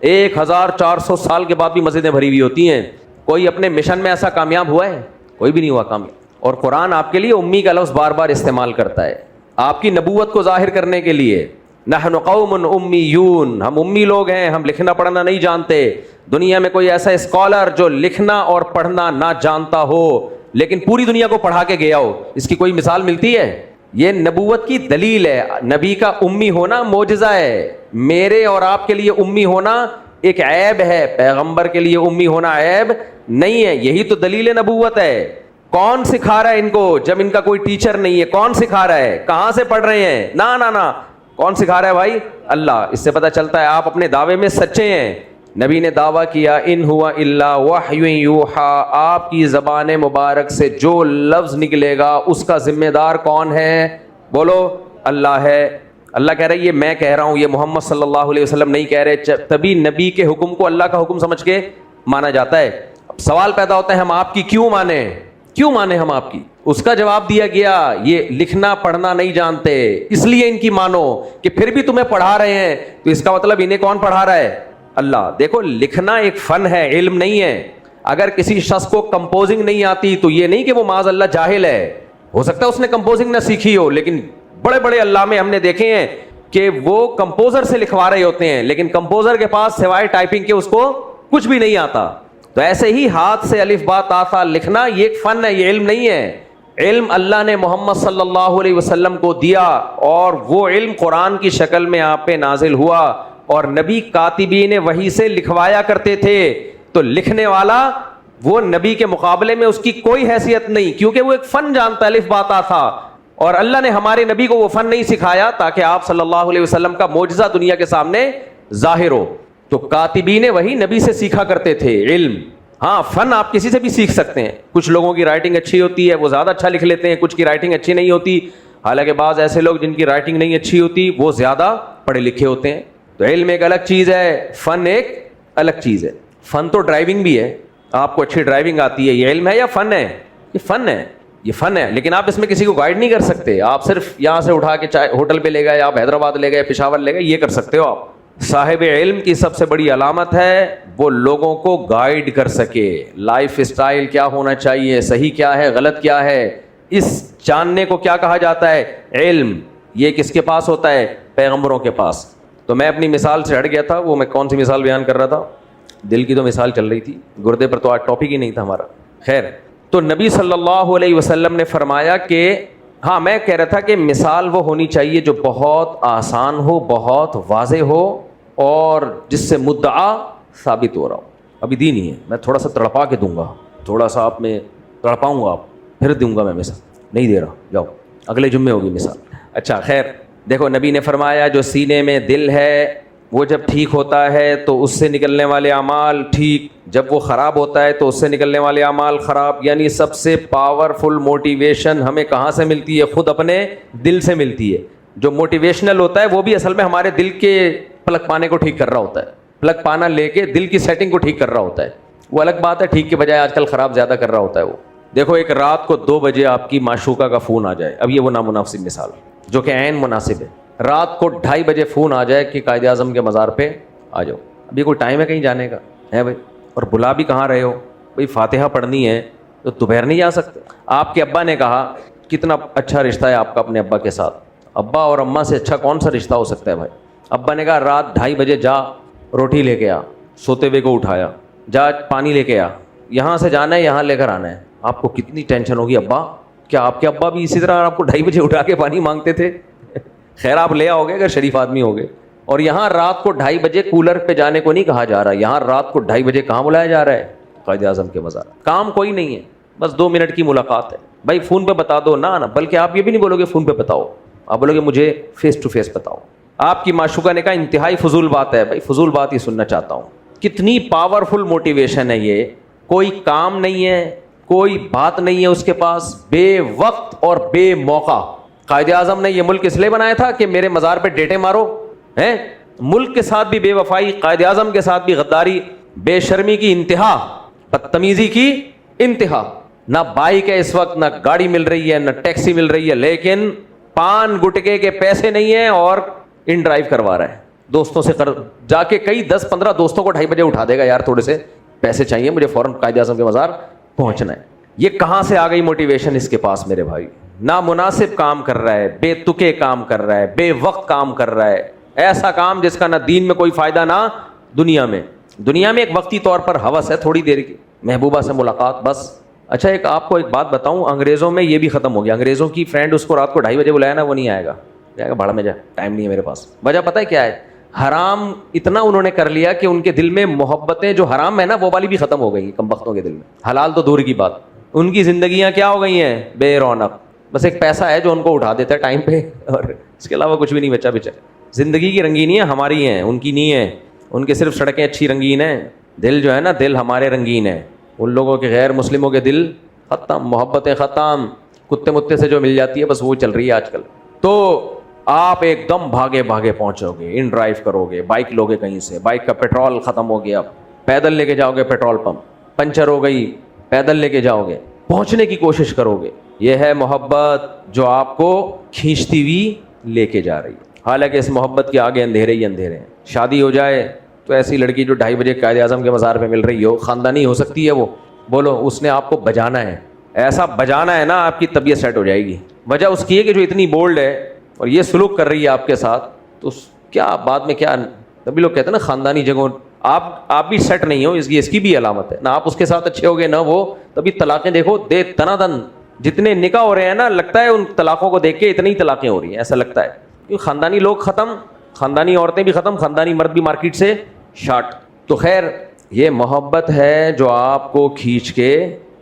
1400 سال کے بعد بھی مسجدیں بھری ہوئی ہوتی ہیں. کوئی اپنے مشن میں ایسا کامیاب ہوا ہے؟ کوئی بھی نہیں ہوا کامیاب. اور قرآن آپ کے لیے امی کا لفظ بار بار استعمال کرتا ہے آپ کی نبوت کو ظاہر کرنے کے لیے. نحن قوم امیون، ہم امی لوگ ہیں، ہم لکھنا پڑھنا نہیں جانتے. دنیا میں کوئی ایسا اسکالر جو لکھنا اور پڑھنا نہ جانتا ہو لیکن پوری دنیا کو پڑھا کے گیا ہو، اس کی کوئی مثال ملتی ہے؟ یہ نبوت کی دلیل ہے. نبی کا امی ہونا معجزہ ہے. میرے اور آپ کے لیے امی ہونا ایک عیب ہے، پیغمبر کے لیے امی ہونا عیب نہیں ہے. یہی تو دلیل نبوت ہے. کون سکھا رہا ہے ان کو جب ان کا کوئی ٹیچر نہیں ہے؟ کون سکھا رہا ہے؟ کہاں سے پڑھ رہے ہیں؟ نہ کون سکھا رہا ہے بھائی؟ اللہ. اس سے پتہ چلتا ہے آپ اپنے دعوے میں سچے ہیں. نبی نے دعویٰ کیا ان ہوا الا وحی یوحی، آپ کی زبان مبارک سے جو لفظ نکلے گا اس کا ذمہ دار کون ہے؟ بولو اللہ ہے. اللہ کہہ رہا ہے یہ میں کہہ رہا ہوں، یہ محمد صلی اللہ علیہ وسلم نہیں کہہ رہے. تبھی نبی کے حکم کو اللہ کا حکم سمجھ کے مانا جاتا ہے. اب سوال پیدا ہوتا ہے ہم آپ کی کیوں مانیں ہم آپ کی؟ اس کا جواب دیا گیا یہ لکھنا پڑھنا نہیں جانتے اس لیے ان کی مانو. کہ پھر بھی تمہیں پڑھا رہے ہیں تو اس کا مطلب انہیں کون پڑھا رہا ہے؟ اللہ. دیکھو لکھنا ایک فن ہے، علم نہیں ہے. اگر کسی شخص کو کمپوزنگ نہیں آتی تو یہ نہیں کہ وہ معاذ اللہ جاہل ہے. ہو سکتا ہے اس نے کمپوزنگ نہ سیکھی ہو، لیکن بڑے بڑے علامے ہم نے دیکھے ہیں کہ وہ کمپوزر سے لکھوا رہے ہوتے ہیں لیکن کمپوزر کے پاس سوائے ٹائپنگ کے اس کو کچھ بھی نہیں آتا. تو ایسے ہی ہاتھ سے الف با تا ثا لکھنا یہ ایک فن ہے، یہ علم نہیں ہے. علم اللہ نے محمد صلی اللہ علیہ وسلم کو دیا اور وہ علم قرآن کی شکل میں آپ پہ نازل ہوا اور نبی کاتبین وحی سے لکھوایا کرتے تھے. تو لکھنے والا وہ نبی کے مقابلے میں اس کی کوئی حیثیت نہیں کیونکہ وہ ایک فن جانتا ہے، الف با تا تھا. اور اللہ نے ہمارے نبی کو وہ فن نہیں سکھایا تاکہ آپ صلی اللہ علیہ وسلم کا معجزہ دنیا کے سامنے ظاہر ہو. تو کاتبین وحی نبی سے سیکھا کرتے تھے علم. ہاں فن آپ کسی سے بھی سیکھ سکتے ہیں. کچھ لوگوں کی رائٹنگ اچھی ہوتی ہے وہ زیادہ اچھا لکھ لیتے ہیں، کچھ کی رائٹنگ اچھی نہیں ہوتی. حالانکہ بعض ایسے لوگ جن کی رائٹنگ نہیں اچھی ہوتی وہ زیادہ پڑھے لکھے ہوتے ہیں. تو علم ایک الگ چیز ہے، فن ایک الگ چیز ہے. فن تو ڈرائیونگ بھی ہے، آپ کو اچھی ڈرائیونگ آتی ہے، یہ علم ہے یا فن ہے؟ یہ فن ہے لیکن آپ اس میں کسی کو گائیڈ نہیں کر سکتے. آپ صرف یہاں سے اٹھا کے چاہے ہوٹل پہ لے گئے، آپ حیدرآباد لے گئے، پشاور لے گئے، یہ کر سکتے ہو آپ. صاحب علم کی سب سے بڑی علامت ہے وہ لوگوں کو گائیڈ کر سکے. لائف اسٹائل کیا ہونا چاہیے، صحیح کیا ہے، غلط کیا ہے، اس جاننے کو کیا کہا جاتا ہے؟ علم. یہ کس کے پاس ہوتا ہے؟ پیغمبروں کے پاس. تو میں اپنی مثال سے ہٹ گیا تھا. وہ میں کون سی مثال بیان کر رہا تھا؟ دل کی تو مثال چل رہی تھی، گردے پر تو آج ٹاپک ہی نہیں تھا ہمارا. خیر، تو نبی صلی اللہ علیہ وسلم نے فرمایا کہ ہاں میں کہہ رہا تھا کہ مثال وہ ہونی چاہیے جو بہت آسان ہو، بہت واضح ہو اور جس سے مدعا ثابت ہو رہا ہو. ابھی دی نہیں ہے، میں تھوڑا سا تڑپا کے دوں گا، تھوڑا سا آپ میں تڑپاؤں گا، آپ پھر دوں گا. میں مثال نہیں دے رہا، جاؤ اگلے جمعے ہوگی مثال. اچھا خیر، دیکھو نبی نے فرمایا جو سینے میں دل ہے وہ جب ٹھیک ہوتا ہے تو اس سے نکلنے والے اعمال ٹھیک، جب وہ خراب ہوتا ہے تو اس سے نکلنے والے اعمال خراب. یعنی سب سے پاورفل موٹیویشن ہمیں کہاں سے ملتی ہے؟ خود اپنے دل سے ملتی ہے. جو موٹیویشنل ہوتا ہے وہ بھی اصل میں ہمارے دل کے پلک پانے کو ٹھیک کر رہا ہوتا ہے، پلک پانا لے کے دل کی سیٹنگ کو ٹھیک کر رہا ہوتا ہے. وہ الگ بات ہے، ٹھیک کے بجائے آج کل خراب زیادہ کر رہا ہوتا ہے وہ. دیکھو ایک رات کو 2 بجے آپ کی معشوقہ کا فون آ جائے، اب یہ وہ نامناسب مثال جو کہ عین مناسب ہے. رات کو 2:30 بجے فون آ جائے کہ قائد اعظم کے مزار پہ آ جاؤ. ابھی کوئی ٹائم ہے کہیں جانے کا ہے بھائی؟ اور بلا بھی کہاں رہے ہو بھائی؟ فاتحہ پڑھنی ہے تو دوپہر نہیں جا سکتے. آپ کے ابا نے کہا کتنا اچھا رشتہ ہے آپ کا اپنے ابا کے ساتھ. ابا اور اماں سے اچھا کون سا رشتہ ہو سکتا ہے بھائی؟ ابا نے کہا رات 2:30 بجے جا روٹی لے کے آ، سوتے ہوئے کو اٹھایا، جا پانی لے کے آ، یہاں سے جانا ہے یہاں لے کر آنا ہے. آپ کو کتنی ٹینشن ہوگی. ابا کیا آپ کے ابا بھی اسی طرح آپ کو 2:30 بجے اٹھا کے پانی مانگتے تھے؟ خیر آپ لے آؤ گے اگر شریف آدمی ہوگے. اور یہاں رات کو 2:30 بجے کولر پہ جانے کو نہیں کہا جا رہا، یہاں رات کو 2:30 بجے کہاں بلایا جا رہا ہے؟ قائد اعظم کے مزار. کام کوئی نہیں ہے، بس 2 منٹ کی ملاقات ہے بھائی. فون پہ بتا دو نہ، بلکہ آپ یہ بھی نہیں بولو گے فون پہ بتاؤ، آپ بولو گے مجھے فیس ٹو فیس بتاؤ. آپ کی معشوقہ نے کہا انتہائی فضول بات ہے بھائی، فضول بات ہی سننا چاہتا ہوں. کتنی پاورفل موٹیویشن ہے یہ. کوئی کام نہیں ہے، کوئی بات نہیں ہے اس کے پاس، بے وقت اور بے موقع قائد اعظم نے یہ ملک اس لیے بنایا تھا کہ میرے مزار پہ ڈیٹے مارو ہیں؟ ملک کے ساتھ بھی بے وفائی، قائد اعظم کے ساتھ بھی غداری، بے شرمی کی انتہا، بدتمیزی کی انتہا. نہ بائک ہے اس وقت، نہ گاڑی مل رہی ہے، نہ ٹیکسی مل رہی ہے، لیکن پان گٹکے کے پیسے نہیں ہیں اور ان ڈرائیو کروا رہا ہے. دوستوں سے جا کے کئی 10-15 دوستوں کو 2:30 بجے اٹھا دے گا، یار تھوڑے سے پیسے چاہیے مجھے، فوراً قائد اعظم کے مزار پہنچنا ہے. یہ کہاں سے آ گئی موٹیویشن اس کے پاس میرے بھائی؟ نامناسب کام کر رہا ہے، بے تکے کام کر رہا ہے، بے وقت کام کر رہا ہے، ایسا کام جس کا نہ دین میں کوئی فائدہ نہ دنیا میں. دنیا میں ایک وقتی طور پر ہوس ہے تھوڑی دیر کی، محبوبہ سے ملاقات بس. اچھا آپ کو ایک بات بتاؤں، انگریزوں میں یہ بھی ختم ہو گیا. انگریزوں کی فرینڈ اس کو رات کو 2:30 بجے بلایا نا، وہ نہیں آئے گا، کہے گا بھاڑ میں جا، ٹائم نہیں ہے میرے پاس. وجہ پتہ ہے کیا ہے؟ حرام اتنا انہوں نے کر لیا کہ ان کے دل میں محبتیں جو حرام ہے نا وہ والی بھی ختم ہو گئی کم بختوں کے دل میں. حلال تو دور کی بات، ان کی زندگیاں کیا ہو گئی ہیں؟ بے رونق. بس ایک پیسہ ہے جو ان کو اٹھا دیتا ہے ٹائم پہ، اور اس کے علاوہ کچھ بھی نہیں بچا. زندگی کی رنگینیاں ہماری ہیں، ان کی نہیں ہیں. ان کے صرف سڑکیں اچھی رنگین ہیں، دل جو ہے نا، دل ہمارے رنگین ہیں. ان لوگوں کے غیر مسلموں کے دل ختم، محبتیں ختم، کتے متے سے جو مل جاتی ہے بس وہ چل رہی ہے آج کل. تو آپ ایک دم بھاگے بھاگے پہنچو گے، ان ڈرائیو کرو گے، بائک لوگے کہیں سے، بائک کا پیٹرول ختم ہو گیا، پیدل لے کے جاؤ گے، پیٹرول پمپ پنچر ہو گئی، پیدل لے کے جاؤ گے، پہنچنے کی کوشش کرو گے. یہ ہے محبت جو آپ کو کھینچتی ہوئی لے کے جا رہی ہے. حالانکہ اس محبت کے آگے اندھیرے ہی اندھیرے ہیں. شادی ہو جائے تو ایسی لڑکی جو 2:30 بجے قائد اعظم کے مزار پہ مل رہی ہو، خاندانی ہو سکتی ہے وہ، بولو اس نے آپ کو بجانا ہے، ایسا بجانا ہے نا آپ کی طبیعت سیٹ ہو جائے گی. وجہ اس کی ہے کہ جو اتنی بولڈ ہے اور یہ سلوک کر رہی ہے آپ کے ساتھ، تو کیا بعد میں کیا، تبھی لوگ کہتے ہیں نا خاندانی جگہوں آپ بھی سیٹ نہیں ہو، اس کی بھی علامت ہے نا. آپ اس کے ساتھ اچھے ہو گے نہ وہ، تبھی طلاقیں دیکھو دے تنا دن. جتنے نکاح ہو رہے ہیں نا، لگتا ہے ان طلاقوں کو دیکھ کے اتنی طلاقیں ہو رہی ہیں، ایسا لگتا ہے. کیونکہ خاندانی لوگ ختم، خاندانی عورتیں بھی ختم، خاندانی مرد بھی مارکیٹ سے شارٹ. تو خیر یہ محبت ہے جو آپ کو کھینچ کے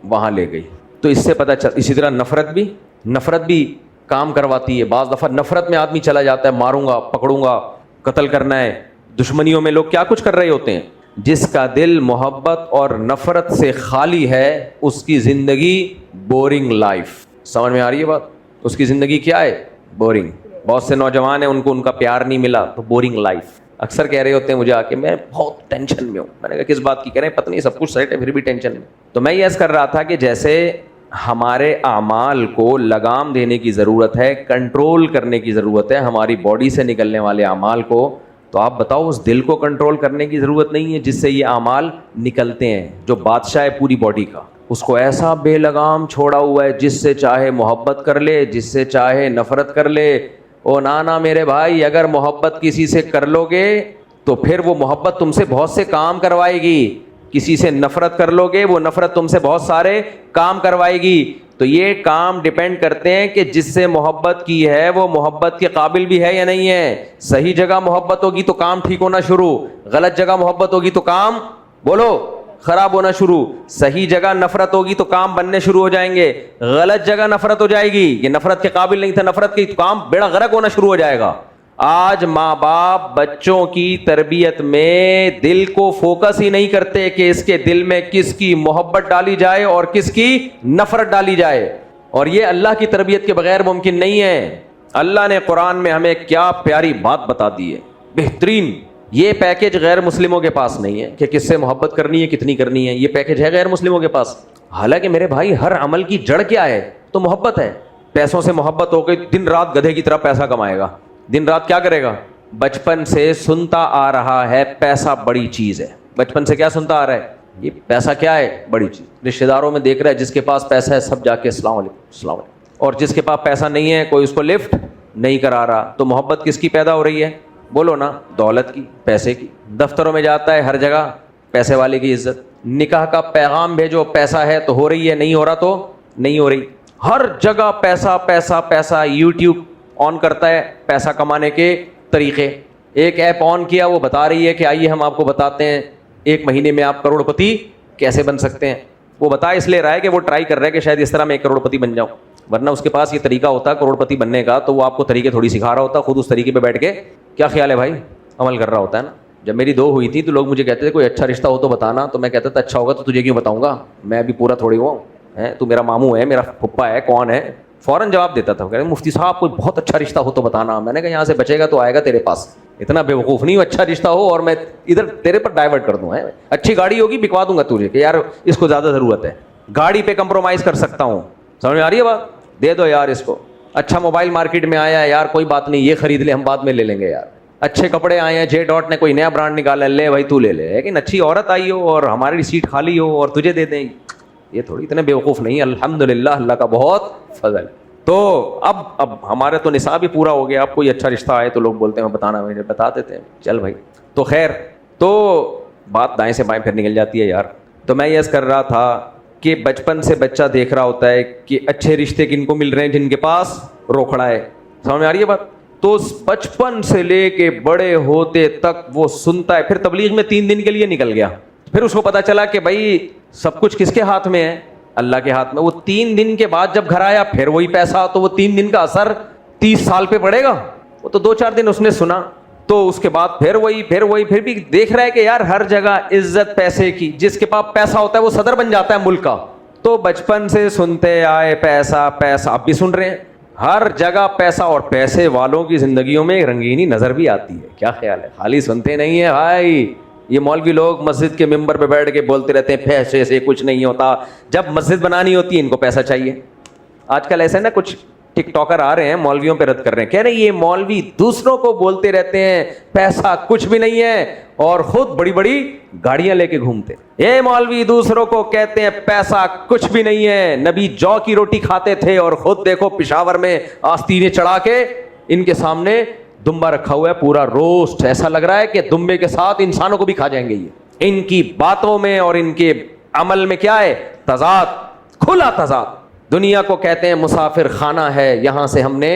وہاں لے گئی. تو اس سے پتہ چل، اسی طرح نفرت بھی کام کرواتی ہے. بعض دفعہ نفرت میں آدمی چلا جاتا ہے، ماروں گا، پکڑوں گا، قتل کرنا ہے. دشمنیوں میں لوگ کیا کچھ کر رہے ہوتے ہیں. جس کا دل محبت اور نفرت سے خالی ہے اس کی زندگی بورنگ لائف. سمجھ میں آ رہی ہے بات؟ اس کی زندگی کیا ہے؟ بورنگ. بہت سے نوجوان ہیں ان کو ان کا پیار نہیں ملا تو بورنگ لائف. اکثر کہہ رہے ہوتے ہیں مجھے آ کے میں بہت ٹینشن میں ہوں. میں نے کہا کس بات کی؟ کہہ رہے ہیں پتہ نہیں سب کچھ سیٹ ہے پھر بھی ٹینشن میں. تو میں یہ عرض کر رہا تھا کہ جیسے ہمارے اعمال کو لگام دینے کی ضرورت ہے، کنٹرول کرنے کی ضرورت ہے ہماری باڈی سے نکلنے والے اعمال کو، تو آپ بتاؤ اس دل کو کنٹرول کرنے کی ضرورت نہیں ہے جس سے یہ اعمال نکلتے ہیں، جو بادشاہ ہے پوری باڈی کا. اس کو ایسا بے لگام چھوڑا ہوا ہے، جس سے چاہے محبت کر لے، جس سے چاہے نفرت کر لے. او نانا میرے بھائی، اگر محبت کسی سے کر لو گے تو پھر وہ محبت تم سے بہت سے کام کروائے گی. کسی سے نفرت کر لو گے، وہ نفرت تم سے بہت سارے کام کروائے گی. تو یہ کام ڈیپینڈ کرتے ہیں کہ جس سے محبت کی ہے وہ محبت کے قابل بھی ہے یا نہیں ہے. صحیح جگہ محبت ہوگی تو کام ٹھیک ہونا شروع، غلط جگہ محبت ہوگی تو کام بولو خراب ہونا شروع. صحیح جگہ نفرت ہوگی تو کام بننے شروع ہو جائیں گے، غلط جگہ نفرت ہو جائے گی، یہ نفرت کے قابل نہیں تھا، نفرت کی کام بیڑا غرق ہونا شروع ہو جائے گا. آج ماں باپ بچوں کی تربیت میں دل کو فوکس ہی نہیں کرتے کہ اس کے دل میں کس کی محبت ڈالی جائے اور کس کی نفرت ڈالی جائے. اور یہ اللہ کی تربیت کے بغیر ممکن نہیں ہے. اللہ نے قرآن میں ہمیں کیا پیاری بات بتا دی ہے، بہترین. یہ پیکج غیر مسلموں کے پاس نہیں ہے کہ کس سے محبت کرنی ہے، کتنی کرنی ہے. یہ پیکج ہے غیر مسلموں کے پاس. حالانکہ میرے بھائی ہر عمل کی جڑ کیا ہے؟ تو محبت ہے. پیسوں سے محبت ہو گئی، دن رات گدھے کی طرح پیسہ کمائے گا، دن رات کیا کرے گا؟ بچپن سے سنتا آ رہا ہے پیسہ بڑی چیز ہے. بچپن سے کیا سنتا آ رہا ہے؟ یہ پیسہ کیا ہے؟ بڑی چیز. رشتہ داروں میں دیکھ رہا ہے جس کے پاس پیسہ ہے سب جا کے السلام علیکم السلام علیکم، اور جس کے پاس پیسہ نہیں ہے کوئی اس کو لفٹ نہیں کرا رہا. تو محبت کس کی پیدا ہو رہی ہے؟ بولو نا، دولت کی، پیسے کی. دفتروں میں جاتا ہے ہر جگہ پیسے والے کی عزت. نکاح کا پیغام بھیجو، پیسہ ہے تو ہو رہی ہے، نہیں ہو رہا تو نہیں ہو رہی. ہر جگہ پیسہ پیسہ پیسہ. یوٹیوب آن کرتا ہے پیسہ کمانے کے طریقے. ایک ایپ آن کیا، وہ بتا رہی ہے کہ آئیے ہم آپ کو بتاتے ہیں 1 مہینے میں آپ کروڑ پتی کیسے بن سکتے ہیں. وہ بتا اس لیے رہا ہے کہ وہ ٹرائی کر رہا ہے کہ شاید اس طرح میں 1 کروڑ پتی بن جاؤں. ورنہ اس کے پاس یہ طریقہ ہوتا کروڑ پتی بننے کا تو وہ آپ کو طریقے تھوڑی سکھا رہا ہوتا، خود اس طریقے پہ بیٹھ کے کیا خیال ہے بھائی عمل کر رہا ہوتا ہے نا. جب میری 2 ہوئی تھی تو لوگ مجھے کہتے تھے کوئی اچھا رشتہ ہو تو بتانا. تو میں کہتا تھا اچھا ہوگا تو تجھے کیوں بتاؤں گا، میں بھی پورا تھوڑی ہوا ہوں. تو میرا ماموں ہے، میرا پھپھا ہے، کون ہے، فوراً جواب دیتا تھا, کہہ رہے مفتی صاحب کوئی بہت اچھا رشتہ ہو تو بتانا. میں نے کہا یہاں سے بچے گا تو آئے گا تیرے پاس, اتنا بے وقوف نہیں ہو اچھا رشتہ ہو اور میں ادھر تیرے پر ڈائیورٹ کر دوں. اچھی گاڑی ہوگی بکوا دوں گا تجھے کہ یار اس کو زیادہ ضرورت ہے, گاڑی پہ کمپرومائز کر سکتا ہوں, سمجھ میں آ رہی ہے بات, دے دو یار اس کو. اچھا موبائل مارکیٹ میں آیا ہے یار, کوئی بات نہیں یہ خرید لے, ہم بعد میں لے لیں گے یار. اچھے کپڑے آئے ہیں, جے ڈاٹ نے کوئی نیا برانڈ نکالا ہے, لے بھائی تو لے لے. لیکن اچھی عورت آئی ہو اور ہماری سیٹ خالی ہو اور تجھے دے دیں, یہ تھوڑی, اتنے بیوقوف نہیں. الحمدللہ اللہ کا بہت فضل. تو اب ہمارے تو نصاب ہی پورا ہو گیا. اب کوئی اچھا رشتہ آئے تو لوگ بولتے ہیں بتانا, مجھے بتا دیتے ہیں چل بھائی. تو خیر, تو بات دائیں سے بائیں پھر نکل جاتی ہے یار. تو میں یہ کر رہا تھا کہ بچپن سے بچہ دیکھ رہا ہوتا ہے کہ اچھے رشتے کن کو مل رہے ہیں, جن کے پاس روکھڑا ہے. سمجھ میں آ رہی ہے بات. تو بچپن سے لے کے بڑے ہوتے تک وہ سنتا ہے. پھر تبلیغ میں 3 دن کے لیے نکل گیا, پھر اس کو پتا چلا کہ بھائی سب کچھ کس کے ہاتھ میں ہے, اللہ کے ہاتھ میں. وہ 3 دن کے بعد جب گھر آیا پھر وہی پیسہ, تو وہ 3 دن کا اثر 30 سال پہ پڑے گا. وہ تو 2-4 دن اس نے سنا, تو اس کے بعد پھر وہی بھی دیکھ رہا ہے کہ یار ہر جگہ عزت پیسے کی, جس کے پاس پیسہ ہوتا ہے وہ صدر بن جاتا ہے ملک کا. تو بچپن سے سنتے آئے پیسہ پیسہ, اب بھی سن رہے ہیں ہر جگہ پیسہ, اور پیسے والوں کی زندگیوں میں رنگینی نظر بھی آتی ہے. کیا خیال ہے, خالی سنتے نہیں ہیں بھائی. یہ مولوی لوگ مسجد کے ممبر پہ بیٹھ کے بولتے رہتے ہیں پیسے سے کچھ نہیں ہوتا, جب مسجد بنانی ہوتی ہے ان کو پیسہ چاہیے. آج کل ایسے نا کچھ ٹک ٹاکر آ رہے ہیں مولویوں پہ رد کر رہے ہیں, کہہ رہے ہیں یہ مولوی دوسروں کو بولتے رہتے ہیں پیسہ کچھ بھی نہیں ہے اور خود بڑی بڑی گاڑیاں لے کے گھومتے. یہ مولوی دوسروں کو کہتے ہیں پیسہ کچھ بھی نہیں ہے, نبی جو کی روٹی کھاتے تھے اور خود دیکھو پشاور میں آستینے چڑھا کے ان کے سامنے دمبا رکھا ہوا ہے, پورا روسٹ, ایسا لگ رہا ہے کہ دمبے کے ساتھ انسانوں کو بھی کھا جائیں گے. یہ ان کی باتوں میں اور ان کے عمل میں کیا ہے, تضاد, کھلا تضاد. دنیا کو کہتے ہیں مسافر خانہ ہے, یہاں سے ہم نے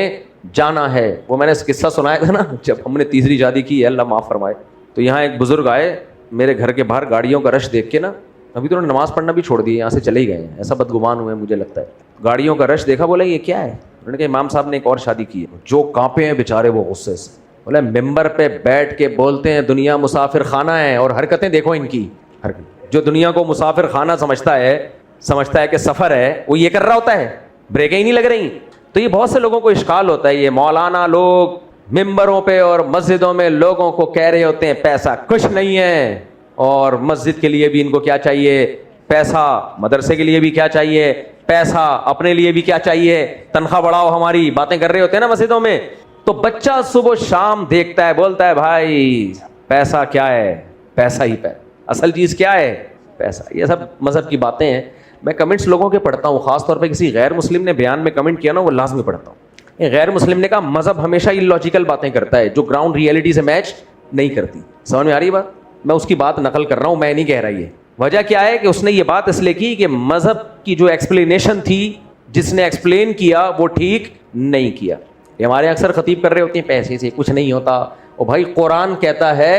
جانا ہے. وہ میں نے قصہ سنایا تھا نا, جب ہم نے تیسری شادی کی ہے, اللہ معاف فرمائے, تو یہاں ایک بزرگ آئے میرے گھر کے باہر, گاڑیوں کا رش دیکھ کے نا, ابھی تو انہوں نے نماز پڑھنا بھی چھوڑ دی, یہاں سے چلے ہی گئے ہیں, ایسا بدگمان ہوئے مجھے لگتا ہے. گاڑیوں کا رش دیکھا, بولا یہ کیا ہے, انہوں نے کہا امام صاحب نے ایک اور شادی کی ہے. جو کانپے ہیں بیچارے وہ غصے سے, بولے ممبر پہ بیٹھ کے بولتے ہیں دنیا مسافر خانہ ہے, اور حرکتیں دیکھو ان کی. جو دنیا کو مسافر خانہ سمجھتا ہے کہ سفر ہے, وہ یہ کر رہا ہوتا ہے, بریکیں ہی نہیں لگ رہی. تو یہ بہت سے لوگوں کو اشکال ہوتا ہے, یہ مولانا لوگ ممبروں پہ اور مسجدوں میں لوگوں کو کہہ رہے ہوتے ہیں پیسہ کچھ نہیں ہے, اور مسجد کے لیے بھی ان کو کیا چاہیے, پیسہ, مدرسے کے لیے بھی کیا چاہیے, پیسہ, اپنے لیے بھی کیا چاہیے, تنخواہ بڑھاؤ ہماری, باتیں کر رہے ہوتے ہیں نا مسجدوں میں. تو بچہ صبح شام دیکھتا ہے, بولتا ہے بھائی پیسہ کیا ہے, پیسہ ہی پیسہ, اصل چیز کیا ہے, پیسہ. یہ سب مذہب کی باتیں ہیں. میں کمنٹس لوگوں کے پڑھتا ہوں, خاص طور پہ کسی غیر مسلم نے بیان میں کمنٹ کیا نا, وہ لازمی پڑھتا ہوں. غیر مسلم نے کہا مذہب ہمیشہ اللاجیکل باتیں کرتا ہے جو گراؤنڈ ریئلٹی سے میچ نہیں کرتی. سمجھ میں آ رہی بات, میں اس کی بات نقل کر رہا ہوں, میں نہیں کہہ رہا. یہ وجہ کیا ہے کہ اس نے یہ بات اس لیے کی کہ مذہب کی جو ایکسپلینیشن تھی, جس نے ایکسپلین کیا وہ ٹھیک نہیں کیا. یہ ہمارے اکثر خطیب کر رہے ہوتے ہیں پیسے سے کچھ نہیں ہوتا. اور بھائی قرآن کہتا ہے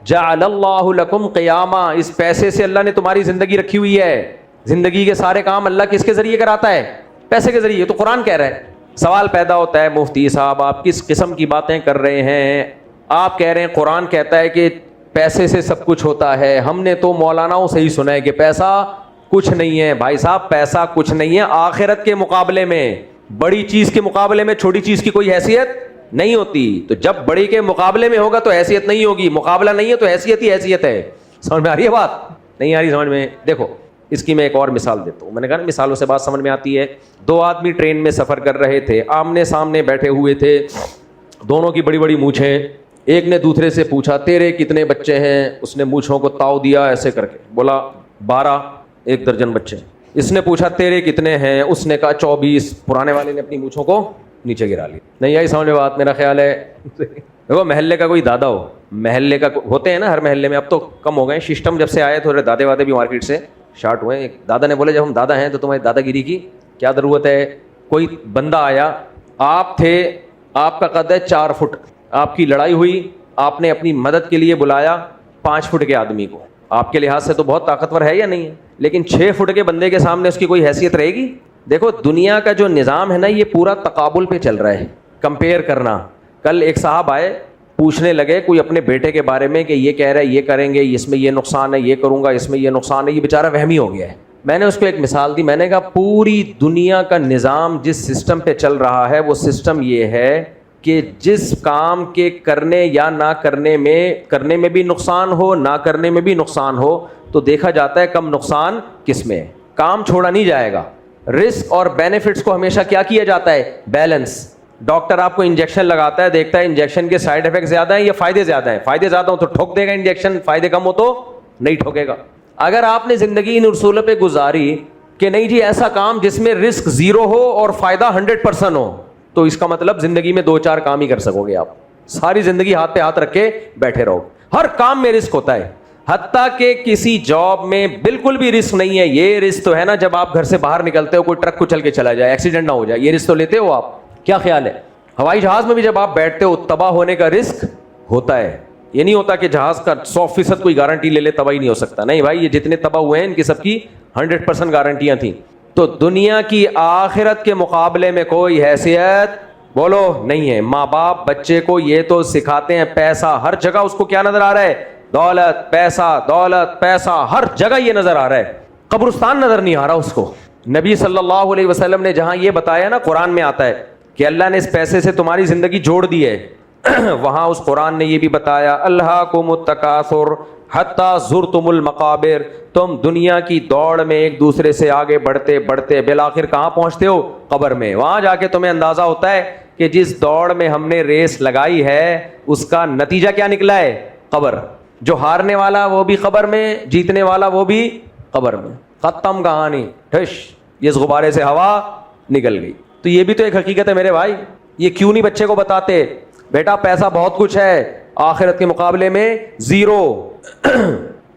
جعل اللہ لکم قیاما, اس پیسے سے اللہ نے تمہاری زندگی رکھی ہوئی ہے. زندگی کے سارے کام اللہ کس کے ذریعے کراتا ہے, پیسے کے ذریعے. تو قرآن کہہ رہا ہے. سوال پیدا ہوتا ہے مفتی صاحب آپ کس قسم کی باتیں کر رہے ہیں, آپ کہہ رہے ہیں قرآن کہتا ہے کہ پیسے سے سب کچھ ہوتا ہے, ہم نے تو مولاناؤں سے ہی سنا ہے کہ پیسہ کچھ نہیں ہے. بھائی صاحب پیسہ کچھ نہیں ہے, آخرت کے مقابلے میں, بڑی چیز کے مقابلے میں چھوٹی چیز کی کوئی حیثیت نہیں ہوتی. تو جب بڑی کے مقابلے میں ہوگا تو حیثیت نہیں ہوگی, مقابلہ نہیں ہے تو حیثیت ہی حیثیت ہے. سمجھ میں آ رہی ہے بات, نہیں آ رہی سمجھ میں؟ دیکھو اس کی میں ایک اور مثال دیتا ہوں. میں نے کہا نا مثالوں سے بات سمجھ میں آتی ہے. 2 آدمی ٹرین میں سفر کر رہے تھے, آمنے سامنے بیٹھے ہوئے تھے, دونوں کی بڑی بڑی مونچھیں. ایک نے دوسرے سے پوچھا تیرے کتنے بچے ہیں, اس نے مونچھوں کو تاؤ دیا ایسے کر کے, بولا 12, 1 درجن بچے. اس نے پوچھا تیرے کتنے ہیں, اس نے کہا 24. پرانے والے نے اپنی مونچھوں کو نیچے گرا لی. نہیں آئی سمجھ میں بات؟ میرا خیال ہے دیکھو محلے کا کوئی دادا ہو, محلے کا ہوتے ہیں نا ہر محلے میں, اب تو کم ہو گئے سسٹم, جب سے آئے تھوڑے دادے وادے بھی مارکیٹ سے شارٹ ہوئے. ایک دادا نے بولے جب ہم دادا ہیں تو تمہاری دادا گیری کی کیا ضرورت ہے. کوئی بندہ آیا, آپ تھے, آپ کا قد ہے 4 فٹ, آپ کی لڑائی ہوئی, آپ نے اپنی مدد کے لیے بلایا 5 فٹ کے آدمی کو. آپ کے لحاظ سے تو بہت طاقتور ہے یا نہیں ہے, لیکن 6 فٹ کے بندے کے سامنے اس کی کوئی حیثیت رہے گی؟ دیکھو دنیا کا جو نظام ہے نا یہ پورا تقابل پہ چل رہا ہے, کمپیئر کرنا. کل ایک صاحب آئے پوچھنے لگے کوئی اپنے بیٹے کے بارے میں کہ یہ کہہ رہا ہے یہ کریں گے, اس میں یہ نقصان ہے, یہ کروں گا اس میں یہ نقصان ہے. یہ بیچارہ وہمی ہو گیا ہے, میں نے اس کو ایک مثال دی, میں نے کہا پوری دنیا کا نظام جس سسٹم پہ چل رہا ہے وہ سسٹم یہ ہے کہ جس کام کے کرنے یا نہ کرنے میں بھی نقصان ہو, نہ کرنے میں بھی نقصان ہو, تو دیکھا جاتا ہے کم نقصان کس میں ہے. کام چھوڑا نہیں جائے گا. رسک اور بینیفٹس کو ہمیشہ کیا کیا جاتا ہے, بیلنس. ڈاکٹر آپ کو انجیکشن لگاتا ہے, دیکھتا ہے انجیکشن کے سائڈ افیکٹ زیادہ ہیں یا فائدے زیادہ ہیں, فائدے زیادہ ہو تو ٹھوک دے گا انجیکشن, فائدے کم ہو تو نہیں ٹھوکے گا. اگر آپ نے زندگی ان اصولوں پہ گزاری کہ نہیں جی ایسا کام جس میں رسک 0 ہو اور فائدہ 100% ہو, تو اس کا مطلب زندگی میں 2-4 کام ہی کر سکو گے آپ. ساری زندگی ہاتھ پہ ہاتھ رکھ کے بیٹھے رہو. ہر کام میں رسک ہوتا ہے, حتیٰ کہ کسی جاب میں بالکل بھی رسک نہیں ہے. یہ رسک تو ہے نا جب آپ گھر سے باہر نکلتے ہو کوئی ٹرک کچل کے چلا جائے, ایکسیڈنٹ نہ ہو جائے, یہ رسک تو لیتے ہو آپ. کیا خیال ہے؟ ہوائی جہاز میں بھی جب آپ بیٹھتے ہو تباہ ہونے کا رسک ہوتا ہے. یہ نہیں ہوتا کہ جہاز کا 100% کوئی گارنٹی لے لے تباہی نہیں ہو سکتا. نہیں بھائی, یہ جتنے تباہ ہوئے ہیں ان کی سب کی 100% گارنٹیاں تھیں. تو دنیا کی آخرت کے مقابلے میں کوئی حیثیت بولو نہیں ہے. ماں باپ بچے کو یہ تو سکھاتے ہیں, پیسہ ہر جگہ اس کو کیا نظر آ رہا ہے, دولت پیسہ, دولت پیسہ, ہر جگہ یہ نظر آ رہا ہے. قبرستان نظر نہیں آ رہا اس کو. نبی صلی اللہ علیہ وسلم نے جہاں یہ بتایا نا, قرآن میں آتا ہے کہ اللہ نے اس پیسے سے تمہاری زندگی جوڑ دی ہے, وہاں اس قرآن نے یہ بھی بتایا الہاکم التکاثر حتی زرتم المقابر, تم دنیا کی دوڑ میں ایک دوسرے سے آگے بڑھتے بڑھتے بالآخر کہاں پہنچتے ہو, قبر میں. وہاں جا کے تمہیں اندازہ ہوتا ہے کہ جس دوڑ میں ہم نے ریس لگائی ہے اس کا نتیجہ کیا نکلا ہے, قبر. جو ہارنے والا وہ بھی قبر میں, جیتنے والا وہ بھی قبر میں. ختم کہانی, ٹھش, اس غبارے سے ہوا نکل گئی. تو یہ بھی تو ایک حقیقت ہے میرے بھائی. یہ کیوں نہیں بچے کو بتاتے, بیٹا پیسہ بہت کچھ ہے, آخرت کے مقابلے میں 0.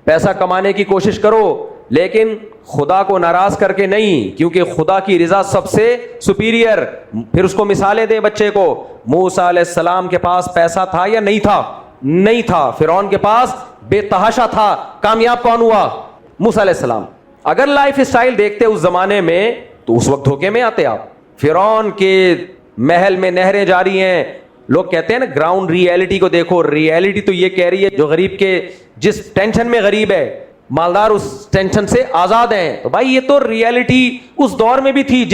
پیسہ کمانے کی کوشش کرو لیکن خدا کو ناراض کر کے نہیں, کیونکہ خدا کی رضا سب سے سپیریئر. پھر اس کو مثالیں دے بچے کو. موسیٰ علیہ السلام کے پاس پیسہ تھا یا نہیں تھا؟ نہیں تھا. فرعون کے پاس بے تحاشا تھا. کامیاب کون ہوا؟ موسیٰ علیہ السلام. اگر لائف اسٹائل دیکھتے اس زمانے میں تو اس وقت دھوکے میں آتے آپ. فرعون کے محل میں نہریں جاری ہیں. لوگ کہتے ہیں نا گراؤنڈ ریئلٹی کو دیکھو, ریئلٹی تو یہ کہہ رہی ہے جو غریب کے جس ٹینشن میں غریب ہے, مالدار اس ٹینشن سے آزاد ہیں. تو بھائی یہ تو ریئلٹی اس دور میں بھی تھی,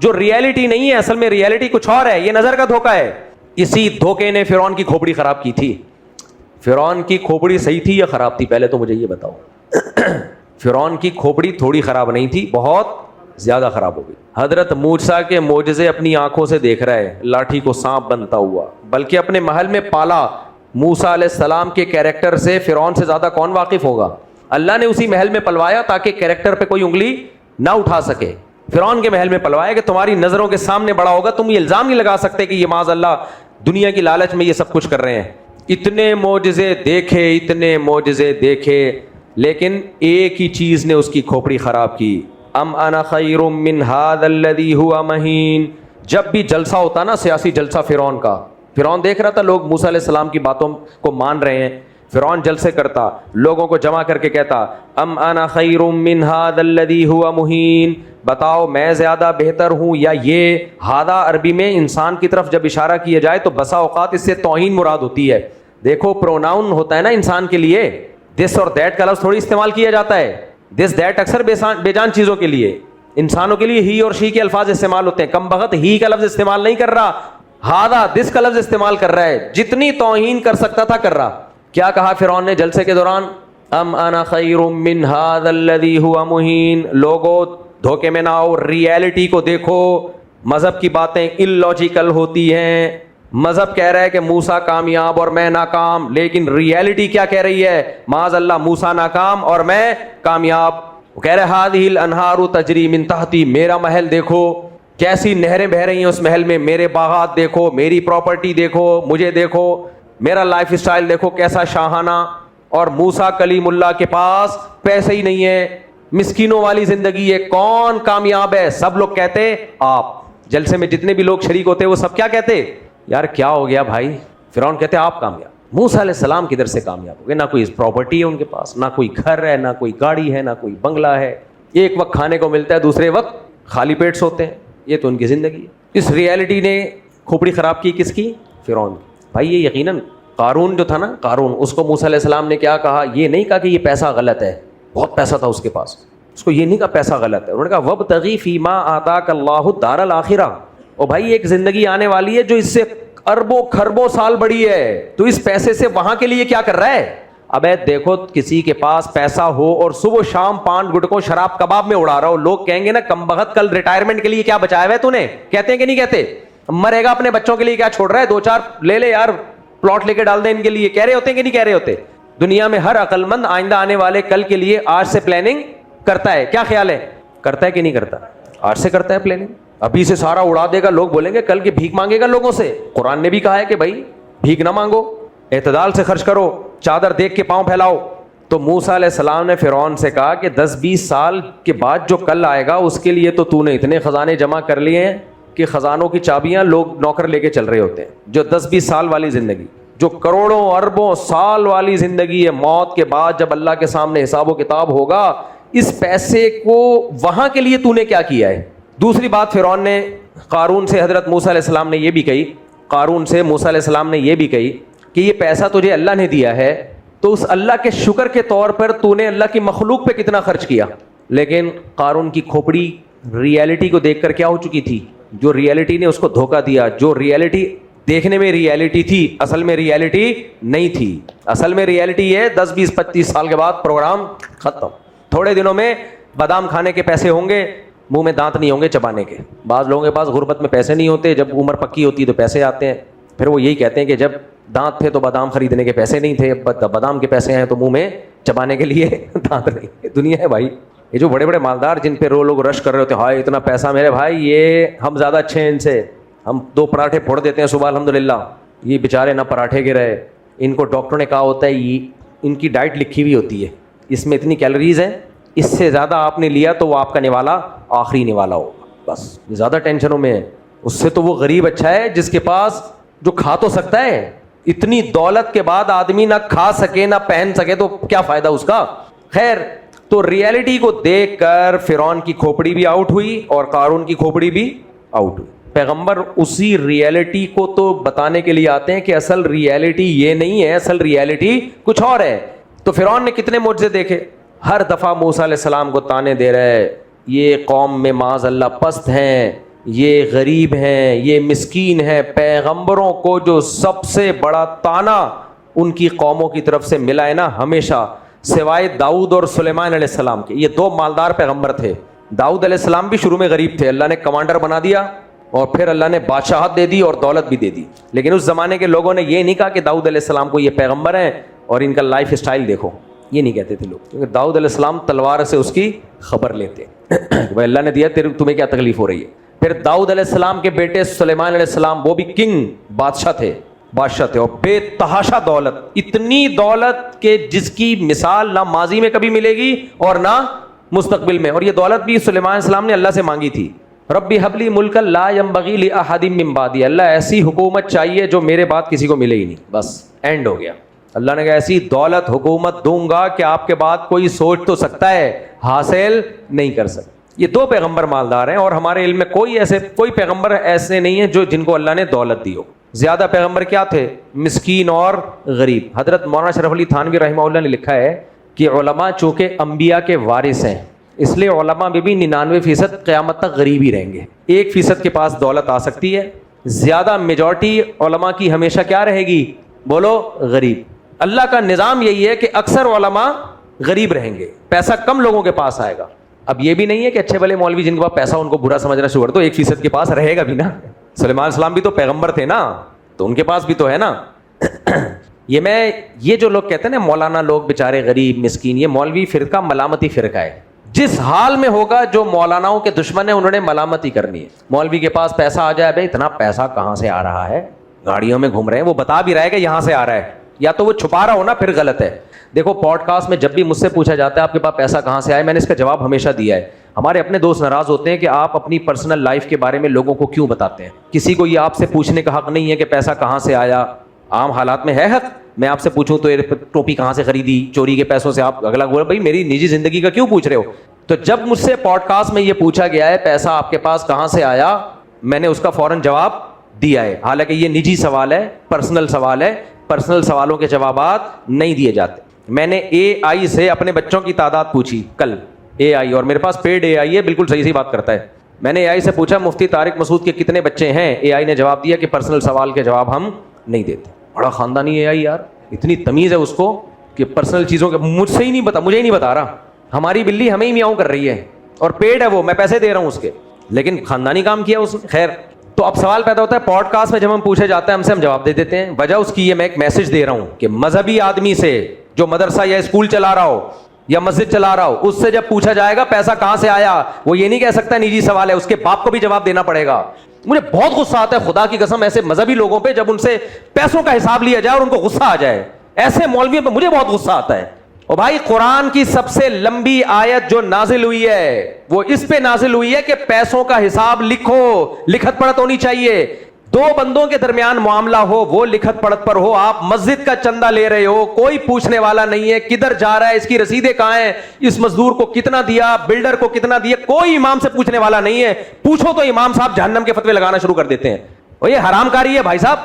جو ریئلٹی نہیں ہے اصل میں ریئلٹی کچھ اور ہے. یہ نظر کا دھوکہ ہے. اسی دھوکے نے فرعون کی کھوپڑی خراب کی تھی. فرعون کی کھوپڑی صحیح تھی یا خراب تھی, پہلے تو مجھے یہ بتاؤ. فرعون کی کھوپڑی تھوڑی خراب نہیں تھی, بہت زیادہ خراب ہو گئی. حضرت موسیٰ کے معجزے اپنی آنکھوں سے دیکھ رہا ہے, لاٹھی کو سانپ بنتا ہوا, بلکہ اپنے محل میں پالا. موسیٰ علیہ السلام کے کیریکٹر سے فرعون سے زیادہ کون واقف ہوگا؟ اللہ نے اسی محل میں پلوایا تاکہ کیریکٹر پہ کوئی انگلی نہ اٹھا سکے. فرعون کے محل میں پلوایا کہ تمہاری نظروں کے سامنے بڑا ہوگا, تم یہ الزام نہیں لگا سکتے کہ یہ معاذ اللہ دنیا کی لالچ میں یہ سب کچھ کر رہے ہیں. اتنے معجزے دیکھے, اتنے معجزے دیکھے, لیکن ایک ہی چیز نے اس کی کھوپڑی خراب کی. ام انا خیر من ھذا الذی ھو مہین. جب بھی جلسہ ہوتا نا, سیاسی جلسہ فرعون کا, فرعون دیکھ رہا تھا لوگ موسیٰ علیہ السلام کی باتوں کو مان رہے ہیں. فرعون جلسے کرتا, لوگوں کو جمع کر کے کہتا ام انا خیر من ھذا الذی ھو مہین, بتاؤ میں زیادہ بہتر ہوں یا یہ. ھذا عربی میں انسان کی طرف جب اشارہ کیا جائے تو بسا اوقات اس سے توہین مراد ہوتی ہے. دیکھو پروناؤن ہوتا ہے نا انسان کے لیے, دس اور دیٹ کا لفظ تھوڑی استعمال کیا جاتا ہے. دس دیٹ اکثر بے جان چیزوں کے لیے, انسانوں کے لیے ہی اور شی کے الفاظ استعمال ہوتے ہیں. کم بخت ہی کا لفظ استعمال نہیں کر رہا, ہادا دس کا لفظ استعمال کر رہا ہے. جتنی توہین کر سکتا تھا کر رہا. کیا کہا فرعون نے جلسے کے دوران؟ ام انا خیر من ھذا الذی ھو مہین. لوگوں دھوکے میں نہ آؤ, ریئلٹی کو دیکھو. مذہب کی باتیں اللاجیکل ہوتی ہیں. مذہب کہہ رہا ہے کہ موسیٰ کامیاب اور میں ناکام, لیکن ریئلٹی کیا کہہ رہی ہے؟ معاذ اللہ موسیٰ ناکام اور میں کامیاب. وہ کہہ رہے ھذہ الانہار تجری من تحتی, میرا محل دیکھو کیسی نہریں بہ رہی ہیں اس محل میں, میرے باغات دیکھو, میری پراپرٹی دیکھو, مجھے دیکھو, میرا لائف اسٹائل دیکھو کیسا شاہانہ. اور موسیٰ کلیم اللہ کے پاس پیسے ہی نہیں ہے, مسکینوں والی زندگی ہے. کون کامیاب ہے؟ سب لوگ کہتے آپ. جلسے میں جتنے بھی لوگ شریک ہوتے وہ سب کیا کہتے؟ یار کیا ہو گیا بھائی؟ فرعون کہتے آپ کامیاب. موسیٰ علیہ السلام کدھر سے کامیاب ہو گئے؟ نہ کوئی پراپرٹی ہے ان کے پاس, نہ کوئی گھر ہے, نہ کوئی گاڑی ہے, نہ کوئی بنگلہ ہے. ایک وقت کھانے کو ملتا ہے, دوسرے وقت خالی پیٹ سوتے ہیں. یہ تو ان کی زندگی ہے. اس ریئلٹی نے کھوپڑی خراب کی کس کی؟ فرعون. بھائی یہ یقیناً قارون جو تھا نا, قارون, اس کو موسیٰ علیہ السلام نے کیا کہا؟ یہ نہیں کہا کہ یہ پیسہ غلط ہے, بہت پیسہ تھا اس کے پاس. اس کو یہ نہیں کہا پیسہ غلط ہے. انہوں نے کہا وابتغی فیما آتاک اللہ الدار الآخرہ. او بھائی ایک زندگی آنے والی ہے جو اس سے اربوں کھربوں سال بڑی ہے, تو اس پیسے سے وہاں کے لیے کیا کر رہا ہے؟ ابے دیکھو کسی کے پاس پیسہ ہو اور صبح شام پان گٹکوں شراب کباب میں اڑا رہا ہو, لوگ کہیں گے نا کم بخت کل ریٹائرمنٹ کے لیے کیا بچایا ہوا ہے تو نے, کہتے ہیں کہ نہیں کہتے؟ مرے گا اپنے بچوں کے لیے کیا چھوڑ رہا ہے؟ 2-4 لے لے یار, پلاٹ لے کے ڈال دیں ان کے لیے. کہہ رہے ہوتے ہیں کہ نہیں کہہ رہے ہوتے؟ دنیا میں ہر عقل مند آئندہ آنے والے کل کے لیے آج سے پلاننگ کرتا ہے. کیا خیال ہے, کرتا ہے کہ نہیں کرتا؟ آج سے کرتا ہے پلاننگ. ابھی سے سارا اڑا دے گا, لوگ بولیں گے کل کے بھیک مانگے گا لوگوں سے. قرآن نے بھی کہا ہے کہ بھائی بھیک نہ مانگو, اعتدال سے خرچ کرو, چادر دیکھ کے پاؤں پھیلاؤ. تو موسیٰ علیہ السلام نے فرعون سے کہا کہ 10-20 سال کے بعد جو کل آئے گا اس کے لیے تو نے اتنے خزانے جمع کر لیے ہیں کہ خزانوں کی چابیاں لوگ نوکر لے کے چل رہے ہوتے ہیں. جو 10-20 سال والی زندگی, جو کروڑوں اربوں سال والی زندگی ہے, موت کے بعد جب اللہ کے سامنے حساب و کتاب ہوگا, اس پیسے کو وہاں کے لیے نے کیا کیا ہے؟ دوسری بات فرعون نے قارون سے حضرت موسیٰ علیہ السلام نے یہ بھی کہی, قارون سے موسیٰ علیہ السلام نے یہ بھی کہی کہ یہ پیسہ تجھے اللہ نے دیا ہے تو اس اللہ کے شکر کے طور پر نے اللہ کی مخلوق پہ کتنا خرچ کیا. لیکن قارون کی کھوپڑی ریالٹی کو دیکھ کر کیا ہو چکی تھی؟ جو ریالٹی نے اس کو دھوکہ دیا. جو ریالٹی دیکھنے میں ریالٹی تھی, اصل میں ریالٹی نہیں تھی. اصل میں ریالٹی ہے 10-20-25 سال کے بعد پروگرام ختم. تھوڑے دنوں میں بادام کھانے کے پیسے ہوں گے, منہ میں دانت نہیں ہوں گے چبانے کے. بعض لوگوں کے پاس غربت میں پیسے نہیں ہوتے, جب عمر پکی ہوتی ہے تو پیسے آتے ہیں. پھر وہ یہی کہتے ہیں کہ جب دانت تھے تو بادام خریدنے کے پیسے نہیں تھے, بادام کے پیسے ہیں تو منہ میں چبانے کے لیے دانت نہیں. دنیا ہے بھائی. یہ جو بڑے بڑے مالدار جن پہ لوگ رش کر رہے ہوتے ہیں, ہائے اتنا پیسہ میرے بھائی, یہ ہم زیادہ اچھے ہیں ان سے. ہم 2 پراٹھے پھوڑ دیتے ہیں صبح الحمدللہ, یہ بیچارے نہ پراٹھے کے رہے. ان کو ڈاکٹر نے کہا ہوتا ہے, یہ ان کی ڈائٹ لکھی ہوئی ہوتی ہے, اس میں اتنی کیلوریز ہیں, اس سے زیادہ آپ نے لیا تو وہ آپ کا نوالا آخری نوالا ہوگا. بس زیادہ ٹینشنوں میں ہے. اس سے تو وہ غریب اچھا ہے جس کے پاس جو کھا تو سکتا ہے. اتنی دولت کے بعد آدمی نہ کھا سکے نہ پہن سکے تو کیا فائدہ اس کا. خیر, تو ریالٹی کو دیکھ کر فرعون کی کھوپڑی بھی آؤٹ ہوئی اور قارون کی کھوپڑی بھی آؤٹ ہوئی. پیغمبر اسی ریالٹی کو تو بتانے کے لیے آتے ہیں کہ اصل ریالٹی یہ نہیں ہے, اصل ریالٹی کچھ اور ہے. تو فرعون نے کتنے معجزے دیکھے. ہر دفعہ موسیٰ علیہ السلام کو تانے دے رہے, یہ قوم میں معاذ اللہ پست ہیں, یہ غریب ہیں, یہ مسکین ہیں. پیغمبروں کو جو سب سے بڑا تانا ان کی قوموں کی طرف سے ملا ہے نا ہمیشہ, سوائے داؤد اور سلیمان علیہ السلام کے, یہ 2 مالدار پیغمبر تھے. داؤد علیہ السلام بھی شروع میں غریب تھے, اللہ نے کمانڈر بنا دیا اور پھر اللہ نے بادشاہت دے دی اور دولت بھی دے دی. لیکن اس زمانے کے لوگوں نے یہ نہیں کہا کہ داؤد علیہ السلام کو یہ پیغمبر ہیں اور ان کا لائف اسٹائل دیکھو, یہ نہیں کہتے تھے لوگ, کیونکہ داؤد علیہ السلام تلوار سے اس کی خبر لیتے بھائی اللہ نے دیا, تمہیں کیا تکلیف ہو رہی ہے. پھر داؤد علیہ السلام کے بیٹے سلیمان علیہ السلام, وہ بھی کنگ بادشاہ تھے اور بے تحاشا دولت, اتنی دولت کہ جس کی مثال نہ ماضی میں کبھی ملے گی اور نہ مستقبل میں. اور یہ دولت بھی سلیمان علیہ السلام نے اللہ سے مانگی تھی. ربی حب لی ملکا لا ینبغی لأحد من بعدی, اللہ ایسی حکومت چاہیے جو میرے بعد کسی کو ملے ہی نہیں. بس اینڈ ہو گیا. اللہ نے کہا ایسی دولت حکومت دوں گا کہ آپ کے بعد کوئی سوچ تو سکتا ہے, حاصل نہیں کر سکتا. یہ 2 پیغمبر مالدار ہیں, اور ہمارے علم میں کوئی پیغمبر ایسے نہیں ہیں جن کو اللہ نے دولت دی ہو. زیادہ پیغمبر کیا تھے؟ مسکین اور غریب. حضرت مولانا شرف علی تھانوی رحمہ اللہ نے لکھا ہے کہ علماء چونکہ انبیاء کے وارث ہیں, اس لیے علماء میں بھی 99% قیامت تک غریب ہی رہیں گے. 1% کے پاس دولت آ سکتی ہے, زیادہ میجورٹی علماء کی ہمیشہ کیا رہے گی؟ بولو غریب. اللہ کا نظام یہی ہے کہ اکثر علماء غریب رہیں گے, پیسہ کم لوگوں کے پاس آئے گا. اب یہ بھی نہیں ہے کہ اچھے بھلے مولوی جن کے پاس پیسہ ان کو برا سمجھنا شروع کر دو, 1% کے پاس رہے گا بھی نا. سلیمان علیہ السلام بھی تو پیغمبر تھے نا, تو ان کے پاس بھی تو ہے نا. یہ جو لوگ کہتے ہیں نا مولانا لوگ بیچارے غریب مسکین, یہ مولوی فرقہ ملامتی فرقہ ہے. جس حال میں ہوگا جو مولاناؤں کے دشمن ہیں انہوں نے ملامتی کرنی ہے. مولوی کے پاس پیسہ آ جائے, بھائی اتنا پیسہ کہاں سے آ رہا ہے, گاڑیوں میں گھوم رہے ہیں, وہ بتا بھی رہا ہے کہ یہاں سے آ رہا ہے, یا تو وہ چھپا رہا ہو نا, پھر غلط ہے. دیکھو پوڈ کاسٹ میں جب بھی مجھ سے پوچھا جاتا ہے آپ کے پاس پیسہ کہاں سے آئے, میں نے اس کا جواب ہمیشہ دیا ہے. ہمارے اپنے دوست ناراض ہوتے ہیں کہ آپ اپنی پرسنل لائف کے بارے میں لوگوں کو کیوں بتاتے ہیں. کسی کو یہ آپ سے پوچھنے کا حق نہیں ہے کہ پیسہ کہاں سے آیا. عام حالات میں ہے حق, میں آپ سے پوچھوں تو ٹوپی کہاں سے خریدی, چوری کے پیسوں سے, آپ اگلا بولا بھائی میری نجی زندگی کا کیوں پوچھ رہے ہو. تو جب مجھ سے پوڈ کاسٹ میں یہ پوچھا گیا ہے پیسہ آپ کے پاس کہاں سے آیا, میں نے اس کا فوراً جواب دیا ہے. حالانکہ یہ نجی سوال ہے, پرسنل سوال ہے, پرسنل سوالوں کے جوابات نہیں دیے جاتے. میں نے AI سے اپنے بچوں کی تعداد پوچھی کل, اے آئی, اور میرے پاس پیڈ اے آئی ہے, بالکل صحیح بات کرتا ہے. میں نے اے آئی سے پوچھا مفتی طارق مسعود کے کتنے بچے ہیں, اے آئی نے جواب دیا کہ پرسنل سوال کے جواب ہم نہیں دیتے. بڑا خاندانی اے آئی یار, اتنی تمیز ہے اس کو کہ پرسنل چیزوں کے مجھ سے ہی نہیں بتا, مجھے ہی نہیں بتا رہا. ہماری بلی ہمیں ہی میاؤں کر رہی ہے اور پیڈ ہے وہ, میں پیسے دے رہا ہوں اس کے, لیکن خاندانی کام کیا اس نے. خیر, تو اب سوال پیدا ہوتا ہے پوڈ کاسٹ میں جب ہم پوچھے جاتے ہیں ہم سے ہم جواب دے دیتے ہیں. وجہ اس کی یہ, میں ایک میسج دے رہا ہوں کہ مذہبی آدمی سے جو مدرسہ یا اسکول چلا رہا ہو یا مسجد چلا رہا ہو, اس سے جب پوچھا جائے گا پیسہ کہاں سے آیا, وہ یہ نہیں کہہ سکتا نجی سوال ہے, اس کے باپ کو بھی جواب دینا پڑے گا. مجھے بہت غصہ آتا ہے خدا کی قسم ایسے مذہبی لوگوں پہ, جب ان سے پیسوں کا حساب لیا جائے اور ان کو غصہ آ جائے, ایسے مولویوں پہ مجھے بہت غصہ آتا ہے. اور بھائی قرآن کی سب سے لمبی آیت جو نازل ہوئی ہے وہ اس پہ نازل ہوئی ہے کہ پیسوں کا حساب لکھو, لکھت پڑھت ہونی چاہیے. دو بندوں کے درمیان معاملہ ہو وہ لکھت پڑھت پر ہو. آپ مسجد کا چندہ لے رہے ہو, کوئی پوچھنے والا نہیں ہے کدھر جا رہا ہے, اس کی رسیدیں کہاں ہیں, اس مزدور کو کتنا دیا, بلڈر کو کتنا دیا, کوئی امام سے پوچھنے والا نہیں ہے. پوچھو تو امام صاحب جہنم کے فتوے لگانا شروع کر دیتے ہیں. اور یہ حرام کاری ہے بھائی صاحب.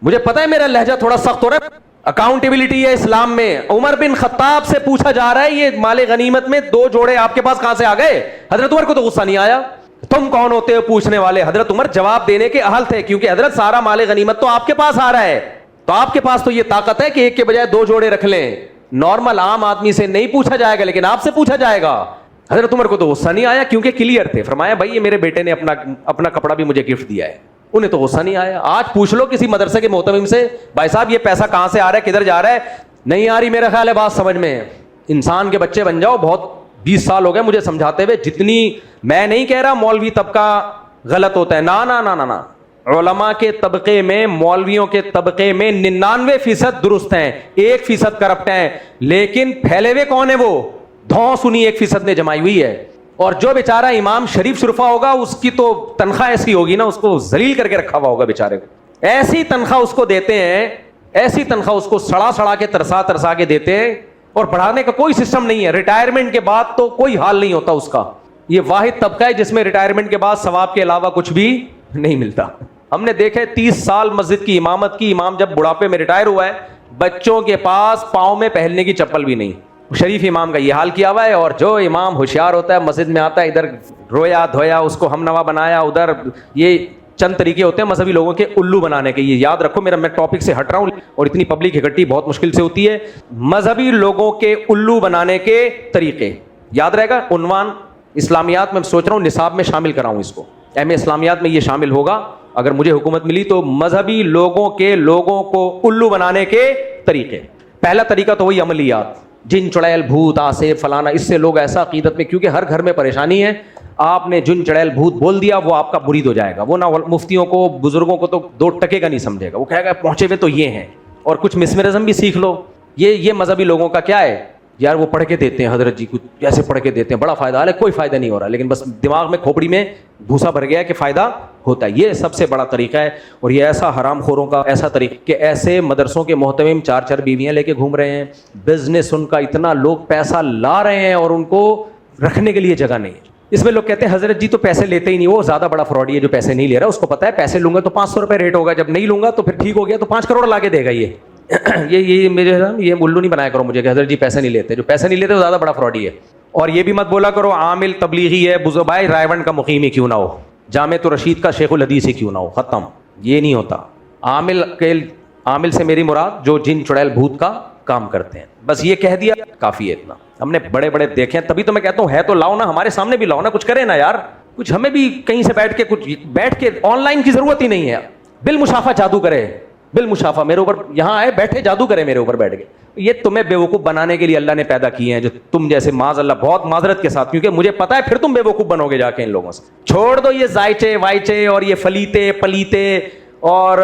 مجھے پتا ہے میرا لہجہ تھوڑا سخت ہو رہا ہے, اکاؤنٹیبلٹی ہے اسلام میں. عمر بن خطاب سے پوچھا جا رہا ہے یہ مال غنیمت میں 2 جوڑے آپ کے پاس کہاں سے آ گئے. حضرت عمر کو تو غصہ نہیں آیا, تم کون ہوتے ہو پوچھنے والے. حضرت عمر جواب دینے کے اہل تھے, کیونکہ حضرت سارا مال غنیمت تو آپ کے پاس آ رہا ہے, تو آپ کے پاس تو یہ طاقت ہے کہ ایک کے بجائے 2 جوڑے رکھ لیں. نارمل عام آدمی سے نہیں پوچھا جائے گا, لیکن آپ سے پوچھا جائے گا. حضرت عمر کو تو غصہ نہیں آیا کیونکہ کلیئر تھے. فرمایا بھائی یہ میرے بیٹے نے اپنا کپڑا بھی مجھے گفٹ دیا ہے, انہیں تو غصہ نہیں آیا. آج پوچھ لو کسی مدرسے کے محتمم سے, بھائی صاحب یہ پیسہ کہاں سے آ رہا ہے, کدھر جا رہا ہے, نہیں آ رہی میرا خیال ہے بات سمجھ میں. انسان کے بچے بن جاؤ. بہت 20 سال ہو گئے مجھے سمجھاتے ہوئے. جتنی, میں نہیں کہہ رہا مولوی طبقہ غلط ہوتا ہے, نا نا نا نا نا, علماء کے طبقے میں, مولویوں کے طبقے میں 99% درست ہیں, 1% کرپٹ ہیں. لیکن پھیلے ہوئے کون ہے, وہ دھوں سنی 1% نے جمائی ہوئی ہے. اور جو بیچارہ امام شریف شرفا ہوگا اس کی تو تنخواہ ایسی ہوگی نا, اس کو ذلیل کر کے رکھا ہوا ہوگا بیچارے کو. ایسی تنخواہ اس کو دیتے ہیں, ایسی تنخواہ اس کو سڑا کے ترسا کے دیتے ہیں, اور بڑھانے کا کوئی سسٹم نہیں ہے. ریٹائرمنٹ کے بعد تو کوئی حال نہیں ہوتا اس کا. یہ واحد طبقہ ہے جس میں ریٹائرمنٹ کے بعد ثواب کے علاوہ کچھ بھی نہیں ملتا. ہم نے دیکھے 30 سال مسجد کی امامت کی, امام جب بڑھاپے میں ریٹائر ہوا ہے بچوں کے پاس پاؤں میں پہننے کی چپل بھی نہیں. شریف امام کا یہ حال کیا ہوا ہے. اور جو امام ہوشیار ہوتا ہے مسجد میں آتا ہے, ادھر رویا دھویا, اس کو ہم نوا بنایا, ادھر یہ چند طریقے ہوتے ہیں مذہبی لوگوں کے الو بنانے کے. یہ یاد رکھو, میں ٹاپک سے ہٹ رہا ہوں اور اتنی پبلک اکٹھی بہت مشکل سے ہوتی ہے. مذہبی لوگوں کے الو بنانے کے طریقے یاد رہے گا. عنوان اسلامیات میں سوچ رہا ہوں نصاب میں شامل کراؤں اس کو, ایم اے اسلامیات میں یہ شامل ہوگا اگر مجھے حکومت ملی تو. مذہبی لوگوں کو الو بنانے کے طریقے. پہلا طریقہ تو وہی عملیات, جن چڑیل بھوت آسے فلانا, اس سے لوگ ایسا عقیدت میں, کیونکہ ہر گھر میں پریشانی ہے. آپ نے جن چڑیل بھوت بول دیا وہ آپ کا مرید ہو جائے گا. وہ نہ مفتیوں کو بزرگوں کو تو 2 ٹکے کا نہیں سمجھے گا, وہ کہے گا پہنچے ہوئے تو یہ ہیں. اور کچھ مسمرزم بھی سیکھ لو. یہ مذہبی لوگوں کا کیا ہے یار, وہ پڑھ کے دیتے ہیں حضرت جی کچھ ایسے پڑھ کے دیتے ہیں, بڑا فائدہ. حالانکہ کوئی فائدہ نہیں ہو رہا, لیکن بس دماغ میں کھوپڑی میں بھوسا بھر گیا کہ فائدہ ہوتا ہے. یہ سب سے بڑا طریقہ ہے. اور یہ ایسا حرام خوروں کا ایسا طریقہ کہ ایسے مدرسوں کے محتمم 4 بیویاں لے کے گھوم رہے ہیں, بزنس ان کا اتنا, لوگ پیسہ لا رہے ہیں اور ان کو رکھنے کے لیے جگہ نہیں ہے. اس میں لوگ کہتے ہیں حضرت جی تو پیسے لیتے ہی نہیں, وہ زیادہ بڑا فراڈی ہے جو پیسے نہیں لے رہا. اس کو پتا ہے پیسے لوں گا تو 500 روپے ریٹ ہوگا, جب نہیں لوں گا تو پھر ٹھیک ہو گیا تو 5 کروڑ لا کے دے گا. یہ الو نہیں بنایا کرو مجھے کہ حضرت جی پیسے نہیں لیتے. جو پیسے نہیں لیتے وہ زیادہ بڑا فراڈی ہے. اور یہ بھی مت بولا کرو عامل تبلیغی ہے, بھائی رائے کا مقیم ہی کیوں نہ ہو, جامع الرشید کا شیخ الحدیث ہی کیوں نہ ہو, ختم. یہ نہیں ہوتا. عامل سے میری مراد جو جن چڑیل بھوت کا کام کرتے ہیں. بس یہ کہہ دیا کافی ہے اتنا. ہم نے بڑے دیکھے ہیں, تبھی تو میں کہتا ہوں ہے تو لاؤ نا, ہمارے سامنے بھی لاؤ نا, کچھ کرے نا یار. کچھ ہمیں بھی کہیں سے بیٹھ کے آن لائن کی ضرورت ہی نہیں ہے. بالمشافہ جادو کرے, بالمشافہ میرے اوپر یہاں آئے بیٹھے جادو کرے میرے اوپر بیٹھ کے. یہ تمہیں بیوقوف بنانے کے لیے اللہ نے پیدا کیے ہیں, جو تم جیسے معاذ اللہ, بہت معذرت کے ساتھ, کیونکہ مجھے پتا ہے پھر تم بیوقوف بنو گے جا کے ان لوگوں سے. چھوڑ دو یہ زائچے وائچے اور یہ فلیتے پلیتے اور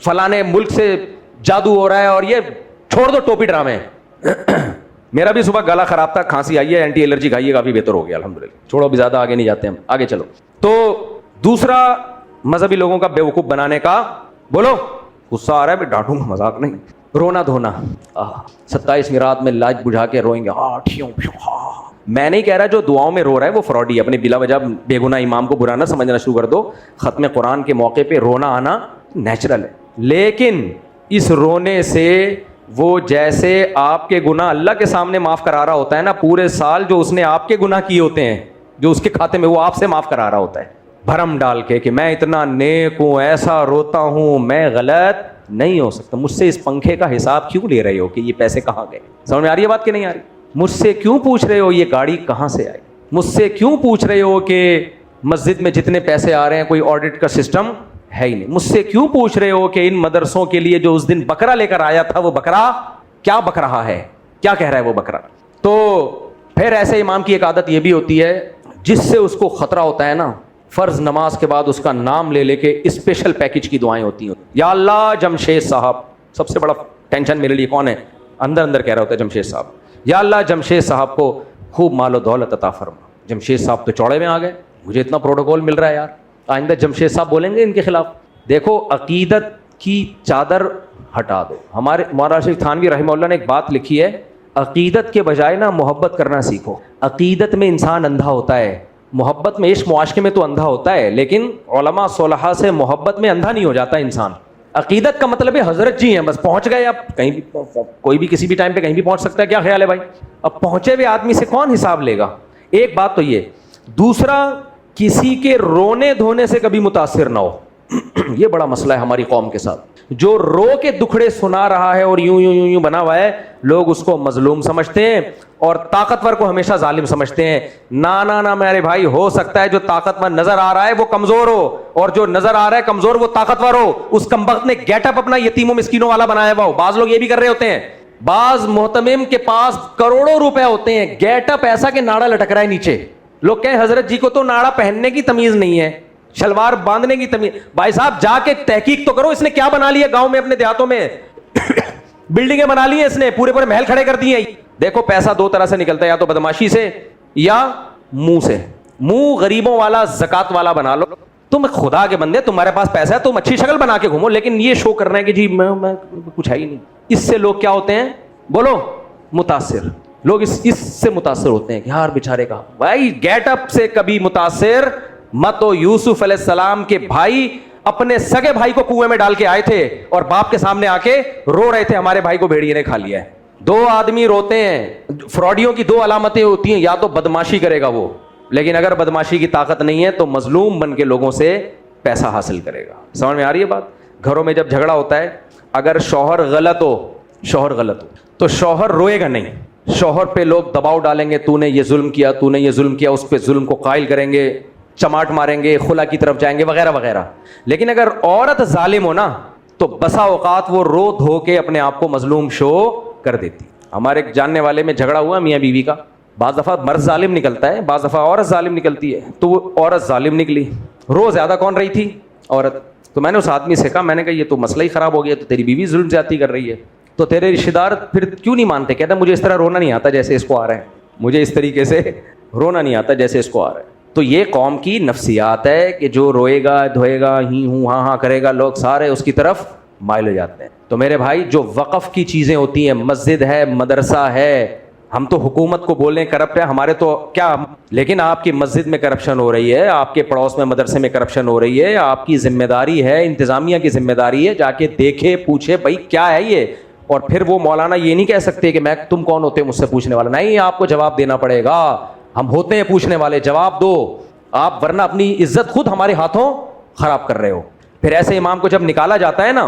فلانے ملک سے جادو ہو رہا ہے, اور یہ چھوڑ دو ٹوپی ڈرامے. میرا بھی صبح گلا خراب تھا, کھانسی آئی ہے, اینٹی الرجی کھائیے, کافی بہتر ہو گیا الحمدللہ. چھوڑو ابھی زیادہ آگے نہیں جاتے ہم, آگے چلو. تو دوسرا مذہبی لوگوں کا بیوقوف بنانے کا, بولو غصہ آ رہا ہے, ڈانٹوں گا, مذاق نہیں. رونا دھونا, 27ویں رات میں لاج بجھا کے روئیں گے, میں نہیں کہہ رہا جو دعاؤں میں رو رہا ہے وہ فراڈی ہے. اپنے بلا وجہ بے گناہ امام کو برا نہ سمجھنا شروع کر دو. ختم قرآن کے موقع پہ رونا آنا نیچرل ہے, لیکن اس رونے سے وہ جیسے آپ کے گناہ اللہ کے سامنے معاف کرا رہا ہوتا ہے نا، پورے سال جو اس نے آپ کے گناہ کیے ہوتے ہیں جو اس کے کھاتے میں، وہ آپ سے معاف کرا رہا ہوتا ہے بھرم ڈال کے کہ میں اتنا نیک ہوں، ایسا روتا ہوں، میں غلط نہیں ہو سکتا، مجھ سے اس پنکھے کا حساب کیوں لے رہے ہو کہ یہ پیسے کہاں گئے؟ سمجھ میں آ رہی ہے بات کہ نہیں آ رہی؟ مجھ سے کیوں پوچھ رہے ہو یہ گاڑی کہاں سے آئی؟ مجھ سے کیوں پوچھ رہے ہو کہ مسجد میں جتنے پیسے آ رہے ہیں کوئی آڈٹ کا سسٹم ہے ہی نہیں؟ مجھ سے کیوں پوچھ رہے ہو کہ ان مدرسوں کے لیے جو اس دن بکرا لے کر آیا تھا وہ بکرا کیا بک رہا ہے، کیا کہہ رہا ہے وہ بکرا؟ تو پھر ایسے امام کی ایک عادت یہ بھی ہوتی ہے جس سے اس کو خطرہ ہوتا ہے نا، فرض نماز کے بعد اس کا نام لے لے کے اسپیشل پیکج کی دعائیں ہوتی ہیں، یا اللہ جمشید صاحب، سب سے بڑا ٹینشن میرے لیے کون ہے؟ اندر اندر کہہ رہا ہوتا ہے جمشید صاحب، یا اللہ جمشید صاحب کو خوب مال و دولت عطا فرما، جمشید صاحب تو چوڑے میں آ گئے، مجھے اتنا پروٹوکول مل رہا ہے یار، آئندہ جمشید صاحب بولیں گے ان کے خلاف؟ دیکھو عقیدت کی چادر ہٹا دو. ہمارے مولانا راشد تھانوی رحمہ اللہ نے ایک بات لکھی ہے، عقیدت کے بجائے نا محبت کرنا سیکھو. عقیدت میں انسان اندھا ہوتا ہے، محبت میں عشق معاشقے میں تو اندھا ہوتا ہے، لیکن علماء صلحاء سے محبت میں اندھا نہیں ہو جاتا انسان. عقیدت کا مطلب ہے حضرت جی ہیں بس پہنچ گئے، اب کہیں بھی کوئی بھی کسی بھی ٹائم پہ کہیں بھی پہنچ سکتا ہے، کیا خیال ہے بھائی؟ اب پہنچے ہوئے آدمی سے کون حساب لے گا؟ ایک بات تو یہ. دوسرا، کسی کے رونے دھونے سے کبھی متاثر نہ ہو. یہ بڑا مسئلہ ہے ہماری قوم کے ساتھ. جو رو کے دکھڑے سنا رہا ہے اور یوں یوں یوں یوں بنا ہوا ہے، لوگ اس کو مظلوم سمجھتے ہیں اور طاقتور کو ہمیشہ ظالم سمجھتے ہیں. نہ میرے بھائی، ہو سکتا ہے جو طاقتور نظر آ رہا ہے وہ کمزور ہو، اور جو نظر آ رہا ہے کمزور وہ طاقتور ہو. اس کمبخت نے گیٹ اپ اپنا یتیموں مسکینوں والا بنایا ہوا ہو. بعض لوگ یہ بھی کر رہے ہوتے ہیں، بعض محتمم کے پاس کروڑوں روپے ہوتے ہیں، گیٹ اپ ایسا کہ ناڑا لٹک رہا ہے نیچے. لوگ کہیں حضرت جی کو تو ناڑا پہننے کی تمیز نہیں ہے، شلوار باندھنے کی تمیز. بھائی صاحب جا کے تحقیق تو کرو، اس نے کیا بنا لیا گاؤں میں، اپنے دیہاتوں میں بلڈنگیں بنا لی ہیں اس نے، پورے محل کھڑے کر دیے. دیکھو پیسہ دو طرح سے نکلتا ہے، یا تو بدماشی سے یا منہ سے. منہ غریبوں والا زکات والا بنا لو. تم خدا کے بندے، تمہارے پاس پیسہ ہے، تم اچھی شکل بنا کے گھومو، لیکن یہ شو کرنا ہے کہ جی میں کچھ ہے ہی نہیں. اس سے لوگ کیا ہوتے ہیں بولو؟ متاثر. لوگ اس سے متاثر ہوتے ہیں کہ یار بیچارے کا. بھائی گیٹ اپ سے کبھی متاثر مت ہو. یوسف علیہ السلام کے بھائی اپنے سگے بھائی کو کنویں میں ڈال کے آئے تھے اور باپ کے سامنے آ کے رو رہے تھے، ہمارے بھائی کو بھیڑیے نے کھا لیا ہے. دو آدمی روتے ہیں. فراڈیوں کی دو علامتیں ہوتی ہیں، یا تو بدماشی کرے گا وہ، لیکن اگر بدماشی کی طاقت نہیں ہے تو مظلوم بن کے لوگوں سے پیسہ حاصل کرے گا. سمجھ میں آ رہی ہے بات؟ گھروں میں جب جھگڑا ہوتا ہے، اگر شوہر غلط ہو تو شوہر روئے گا نہیں. شوہر پہ لوگ دباؤ ڈالیں گے، تو نے یہ ظلم کیا، تو نے یہ ظلم کیا، اس پہ ظلم کو قائل کریں گے، چماٹ ماریں گے، خلا کی طرف جائیں گے وغیرہ وغیرہ. لیکن اگر عورت ظالم ہو نا تو بسا اوقات وہ رو دھو کے اپنے آپ کو مظلوم شو کر دیتی. ہمارے ایک جاننے والے میں جھگڑا ہوا میاں بیوی کا. بعض دفعہ مرد ظالم نکلتا ہے، بعض دفعہ عورت ظالم نکلتی ہے. تو وہ عورت ظالم نکلی. رو زیادہ کون رہی تھی؟ عورت. تو میں نے اس آدمی سے کہا، میں نے کہا یہ تو مسئلہ ہی خراب ہو گیا، تو تیری بیوی ظلم زیادتی کر رہی ہے، تو تیرے رشتے دار پھر کیوں نہیں مانتے؟ کہتا مجھے اس طرح رونا نہیں آتا جیسے اس کو آ رہا ہے، مجھے اس طریقے سے رونا نہیں آتا جیسے اس کو آ رہا ہے. تو یہ قوم کی نفسیات ہے کہ جو روئے گا دھوئے گا ہی ہوں ہاں کرے گا، لوگ سارے اس کی طرف مائل ہو جاتے ہیں. تو میرے بھائی جو وقف کی چیزیں ہوتی ہیں، مسجد ہے، مدرسہ ہے، ہم تو حکومت کو بول رہے ہیں کرپٹ ہے، ہمارے تو کیا، لیکن آپ کی مسجد میں کرپشن ہو رہی ہے، آپ کے پڑوس میں مدرسے میں کرپشن ہو رہی ہے، آپ کی ذمہ داری ہے، انتظامیہ کی ذمہ داری ہے جا کے دیکھے پوچھے بھائی کیا ہے یہ. اور پھر وہ مولانا یہ نہیں کہہ سکتے کہ میں تم کون ہوتے مجھ سے پوچھنے والا. نہیں، آپ کو جواب دینا پڑے گا. ہم ہوتے ہیں پوچھنے والے، جواب دو آپ، ورنہ اپنی عزت خود ہمارے ہاتھوں خراب کر رہے ہو. پھر ایسے امام کو جب نکالا جاتا ہے نا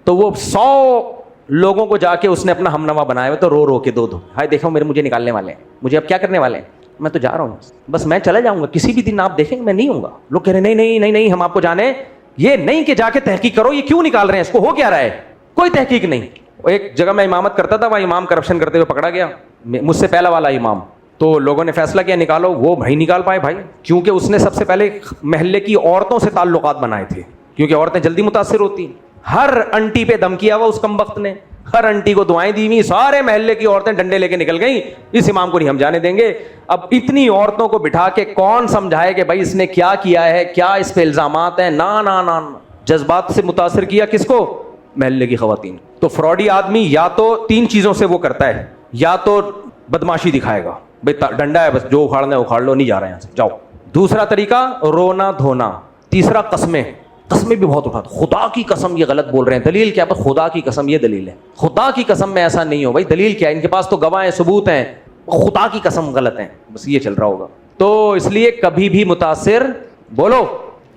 تو وہ 100 لوگوں کو جا کے اس نے اپنا ہمنوا بنایا ہوا، تو رو کے دو ہائے دیکھو مجھے نکالنے والے ہیں، مجھے اب کیا کرنے والے ہیں، میں تو جا رہا ہوں بس میں چلا جاؤں گا، کسی بھی دن آپ دیکھیں گے میں نہیں ہوں گا. لوگ کہہ رہے نہیں ہم آپ کو جانے. یہ نہیں کہ جا کے تحقیق کرو یہ کیوں نکال رہے ہیں، اس کو ہو کیا رہا ہے، کوئی تحقیق نہیں. ایک جگہ میں امامت کرتا تھا، وہاں امام کرپشن کرتے ہوئے پکڑا گیا، مجھ سے پہلا والا امام. تو لوگوں نے فیصلہ کیا نکالو، وہ بھائی نکال پائے بھائی، کیونکہ اس نے سب سے پہلے محلے کی عورتوں سے تعلقات بنائے تھے، کیونکہ عورتیں جلدی متاثر ہوتی ہیں. ہر انٹی پہ دم کیا ہوا اس کمبخت نے، ہر انٹی کو دعائیں دی ہوئی، سارے محلے کی عورتیں ڈنڈے لے کے نکل گئیں، اس امام کو نہیں ہم جانے دیں گے. اب اتنی عورتوں کو بٹھا کے کون سمجھائے کہ بھائی اس نے کیا کیا ہے، کیا اس پہ الزامات ہیں. نا جذبات سے متاثر کیا کس کو؟ محلے کی خواتین. تو فراڈی آدمی یا تو 3 چیزوں سے وہ کرتا ہے، یا تو بدماشی دکھائے گا، بھائی ڈنڈا ہے بس جو اکھاڑنا ہے اکھاڑ لو، نہیں جا رہے ہیں یہاں سے جاؤ. دوسرا طریقہ رونا دھونا. تیسرا قسمیں. قسمیں بھی بہت اٹھاتے, خدا کی قسم یہ غلط بول رہے ہیں, دلیل کیا؟ پر خدا کی قسم یہ دلیل ہے, خدا کی قسم میں ایسا نہیں ہو. بھائی دلیل کیا ہے؟ ان کے پاس تو گواہ ہیں, ثبوت ہیں, خدا کی قسم غلط ہیں, بس یہ چل رہا ہوگا. تو اس لیے کبھی بھی متاثر بولو.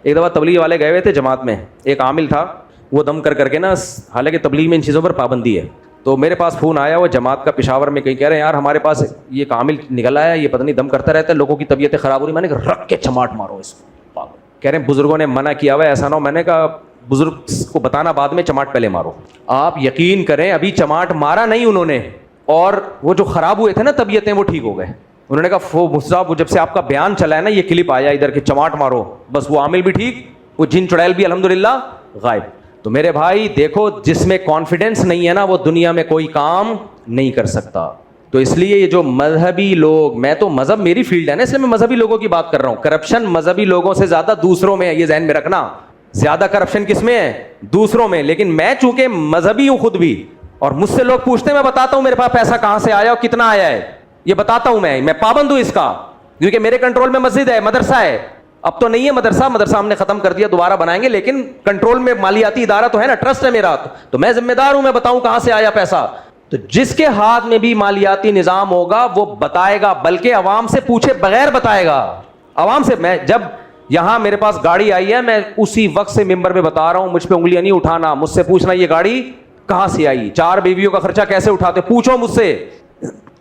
ایک دفعہ تبلیغ والے گئے ہوئے تھے جماعت میں, ایک عامل تھا, وہ دم کر کے نا, حالانکہ تبلیغ میں ان چیزوں پر پابندی ہے, تو میرے پاس فون آیا, وہ جماعت کا پشاور میں کہیں کہہ رہے ہیں یار ہمارے پاس یہ ایک عامل نکل آیا, یہ پتہ نہیں دم کرتا رہتا ہے, لوگوں کی طبیعتیں خراب ہو رہی. میں نے کہا رکھ کے چماٹ مارو اس کو. کہہ رہے ہیں بزرگوں نے منع کیا ہوا, ایسا نہ ہو. میں نے کہا بزرگ کو بتانا بعد میں, چماٹ پہلے مارو. آپ یقین کریں ابھی چماٹ مارا نہیں انہوں نے, اور وہ جو خراب ہوئے تھے نا طبیعتیں, وہ ٹھیک ہو گئے. انہوں نے کہا مصطفیٰ جب سے آپ کا بیان چلا ہے نا, یہ کلپ آیا ادھر کہ چماٹ مارو, بس وہ عامل بھی ٹھیک, وہ جن چڑیل بھی الحمدللہ غائب. تو میرے بھائی دیکھو, جس میں کانفیڈنس نہیں ہے نا, وہ دنیا میں کوئی کام نہیں کر سکتا. تو اس لیے یہ جو مذہبی لوگ, میں تو مذہب میری فیلڈ ہے نا, اس لیے میں مذہبی لوگوں کی بات کر رہا ہوں. کرپشن مذہبی لوگوں سے زیادہ دوسروں میں ہے, یہ ذہن میں رکھنا. زیادہ کرپشن کس میں ہے؟ دوسروں میں. لیکن میں چونکہ مذہبی ہوں خود بھی, اور مجھ سے لوگ پوچھتے ہیں, میں بتاتا ہوں میرے پاس پیسہ کہاں سے آیا اور کتنا آیا ہے, یہ بتاتا ہوں. میں پابند ہوں اس کا, کیونکہ میرے کنٹرول میں مسجد ہے, مدرسہ ہے. اب تو نہیں ہے مدرسہ ہم نے ختم کر دیا, دوبارہ بنائیں گے, لیکن کنٹرول میں مالیاتی ادارہ تو ہے نا, ٹرسٹ ہے میرا, تو میں ذمہ دار ہوں, میں بتاؤں کہاں سے آیا پیسہ. تو جس کے ہاتھ میں بھی مالیاتی نظام ہوگا وہ بتائے گا, بلکہ عوام سے پوچھے بغیر بتائے گا. عوام سے, میں جب یہاں میرے پاس گاڑی آئی ہے, میں اسی وقت سے ممبر پہ بتا رہا ہوں, مجھ پہ انگلیاں نہیں اٹھانا, مجھ سے پوچھنا یہ گاڑی کہاں سے آئی, 4 بیویوں کا خرچہ کیسے اٹھاتے, پوچھو مجھ سے.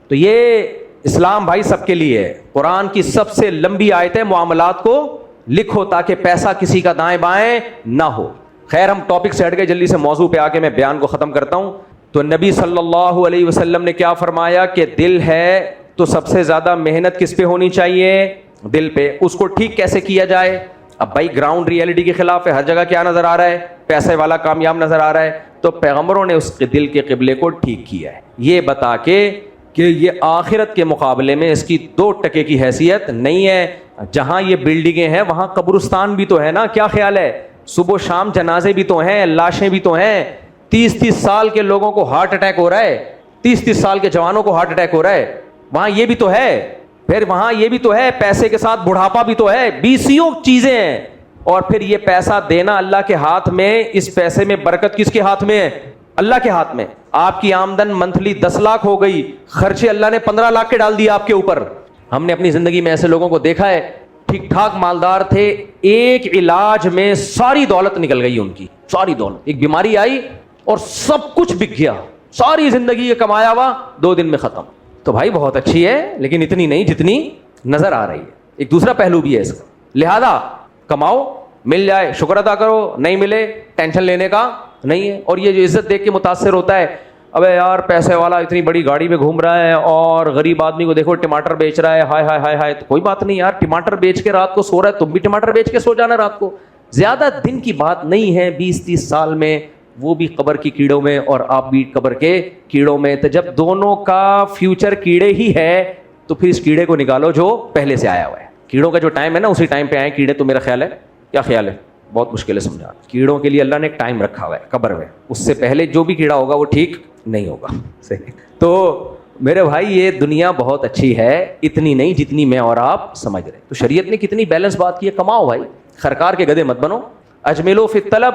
تو یہ اسلام بھائی سب کے لیے ہے. قرآن کی سب سے لمبی آیت ہے, معاملات کو لکھو تاکہ پیسہ کسی کا دائیں بائیں نہ ہو. خیر ہم ٹاپک سے ہٹ گئے, جلدی سے موضوع پہ آ کے میں بیان کو ختم کرتا ہوں. تو نبی صلی اللہ علیہ وسلم نے کیا فرمایا کہ دل ہے تو سب سے زیادہ محنت کس پہ ہونی چاہیے؟ دل پہ. اس کو ٹھیک کیسے کیا جائے؟ اب بھائی گراؤنڈ ریئلٹی کے خلاف ہے, ہر جگہ کیا نظر آ رہا ہے؟ پیسے والا کامیاب نظر آ رہا ہے. تو پیغمبروں نے اس کے دل کے قبلے کو ٹھیک کیا ہے, یہ بتا کے کہ یہ آخرت کے مقابلے میں اس کی 2 ٹکے کی حیثیت نہیں ہے. جہاں یہ بلڈنگیں ہیں وہاں قبرستان بھی تو ہے نا, کیا خیال ہے؟ صبح شام جنازے بھی تو ہیں, لاشیں بھی تو ہیں. 30 سال کے لوگوں کو ہارٹ اٹیک ہو رہا ہے, 30 سال کے جوانوں کو ہارٹ اٹیک ہو رہا ہے, وہاں یہ بھی تو ہے. پھر وہاں یہ بھی تو ہے, پیسے کے ساتھ بڑھاپا بھی تو ہے, 20 چیزیں ہیں. اور پھر یہ پیسہ دینا اللہ کے ہاتھ میں, اس پیسے میں برکت کس کے ہاتھ میں ہے؟ اللہ کے ہاتھ میں. آپ کی آمدن منتھلی 10 لاکھ ہو گئی, خرچے اللہ نے 15 لاکھ کے ڈال دیا آپ کے اوپر. ہم نے اپنی زندگی میں ایسے لوگوں کو دیکھا ہے, ٹھیک ٹھاک مالدار تھے, ایک علاج میں ساری دولت نکل گئی ان کی, ساری دولت. ایک بیماری آئی اور سب کچھ بک گیا, ساری زندگی یہ کمایا ہوا 2 دن میں ختم. تو بھائی بہت اچھی ہے, لیکن اتنی نہیں جتنی نظر آ رہی ہے. ایک دوسرا پہلو بھی ہے اس کا. لہذا کماؤ, مل جائے شکر ادا کرو, نہیں ملے ٹینشن لینے کا نہیں ہے. اور یہ جو عزت دیکھ کے متاثر ہوتا ہے, ابے یار پیسے والا اتنی بڑی گاڑی میں گھوم رہا ہے اور غریب آدمی کو دیکھو ٹماٹر بیچ رہا ہے, ہائے ہائے ہائے ہائے. تو کوئی بات نہیں یار, ٹماٹر بیچ کے رات کو سو رہا ہے, تم بھی ٹماٹر بیچ کے سو جانا رات کو. زیادہ دن کی بات نہیں ہے, 20-30 سال میں وہ بھی قبر کی کیڑوں میں اور آپ بھی قبر کے کیڑوں میں. تو جب دونوں کا فیوچر کیڑے ہی ہے تو پھر اس کیڑے کو نکالو جو پہلے سے آیا ہوا ہے. کیڑوں کا جو ٹائم ہے نا, اسی ٹائم پہ آئے کیڑے. تو میرا خیال ہے, کیا خیال ہے؟ بہت مشکل ہے سمجھا. کیڑوں کے لیے اللہ نے ایک ٹائم رکھا ہوا ہے قبر میں, اس سے پہلے جو بھی کیڑا ہوگا وہ ٹھیک نہیں ہوگا. صحیح. تو میرے بھائی یہ دنیا بہت اچھی ہے, اتنی نہیں جتنی میں اور آپ سمجھ رہے. تو شریعت نے کتنی بیلنس بات کی ہے. کماؤ بھائی, خرکار کے گدھے مت بنو. اجملوا فی الطلب,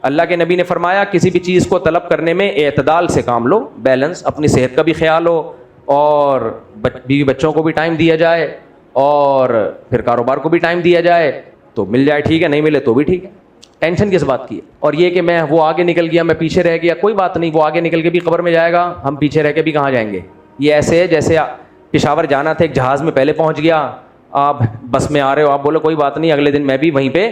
اللہ کے نبی نے فرمایا کسی بھی چیز کو طلب کرنے میں اعتدال سے کام لو, بیلنس. اپنی صحت کا بھی خیال ہو, اور بیوی بچوں کو بھی ٹائم دیا جائے, اور پھر کاروبار کو بھی ٹائم دیا جائے. تو مل جائے ٹھیک ہے, نہیں ملے تو بھی ٹھیک ہے. ٹینشن کس بات کی ہے؟ اور یہ کہ میں وہ آگے نکل گیا میں پیچھے رہ گیا, کوئی بات نہیں, وہ آگے نکل کے بھی قبر میں جائے گا, ہم پیچھے رہ کے بھی کہاں جائیں گے. یہ ایسے ہے جیسے پشاور جانا تھا, ایک جہاز میں پہلے پہنچ گیا, آپ بس میں آ رہے ہو, آپ بولو کوئی بات نہیں اگلے دن میں بھی وہیں پہ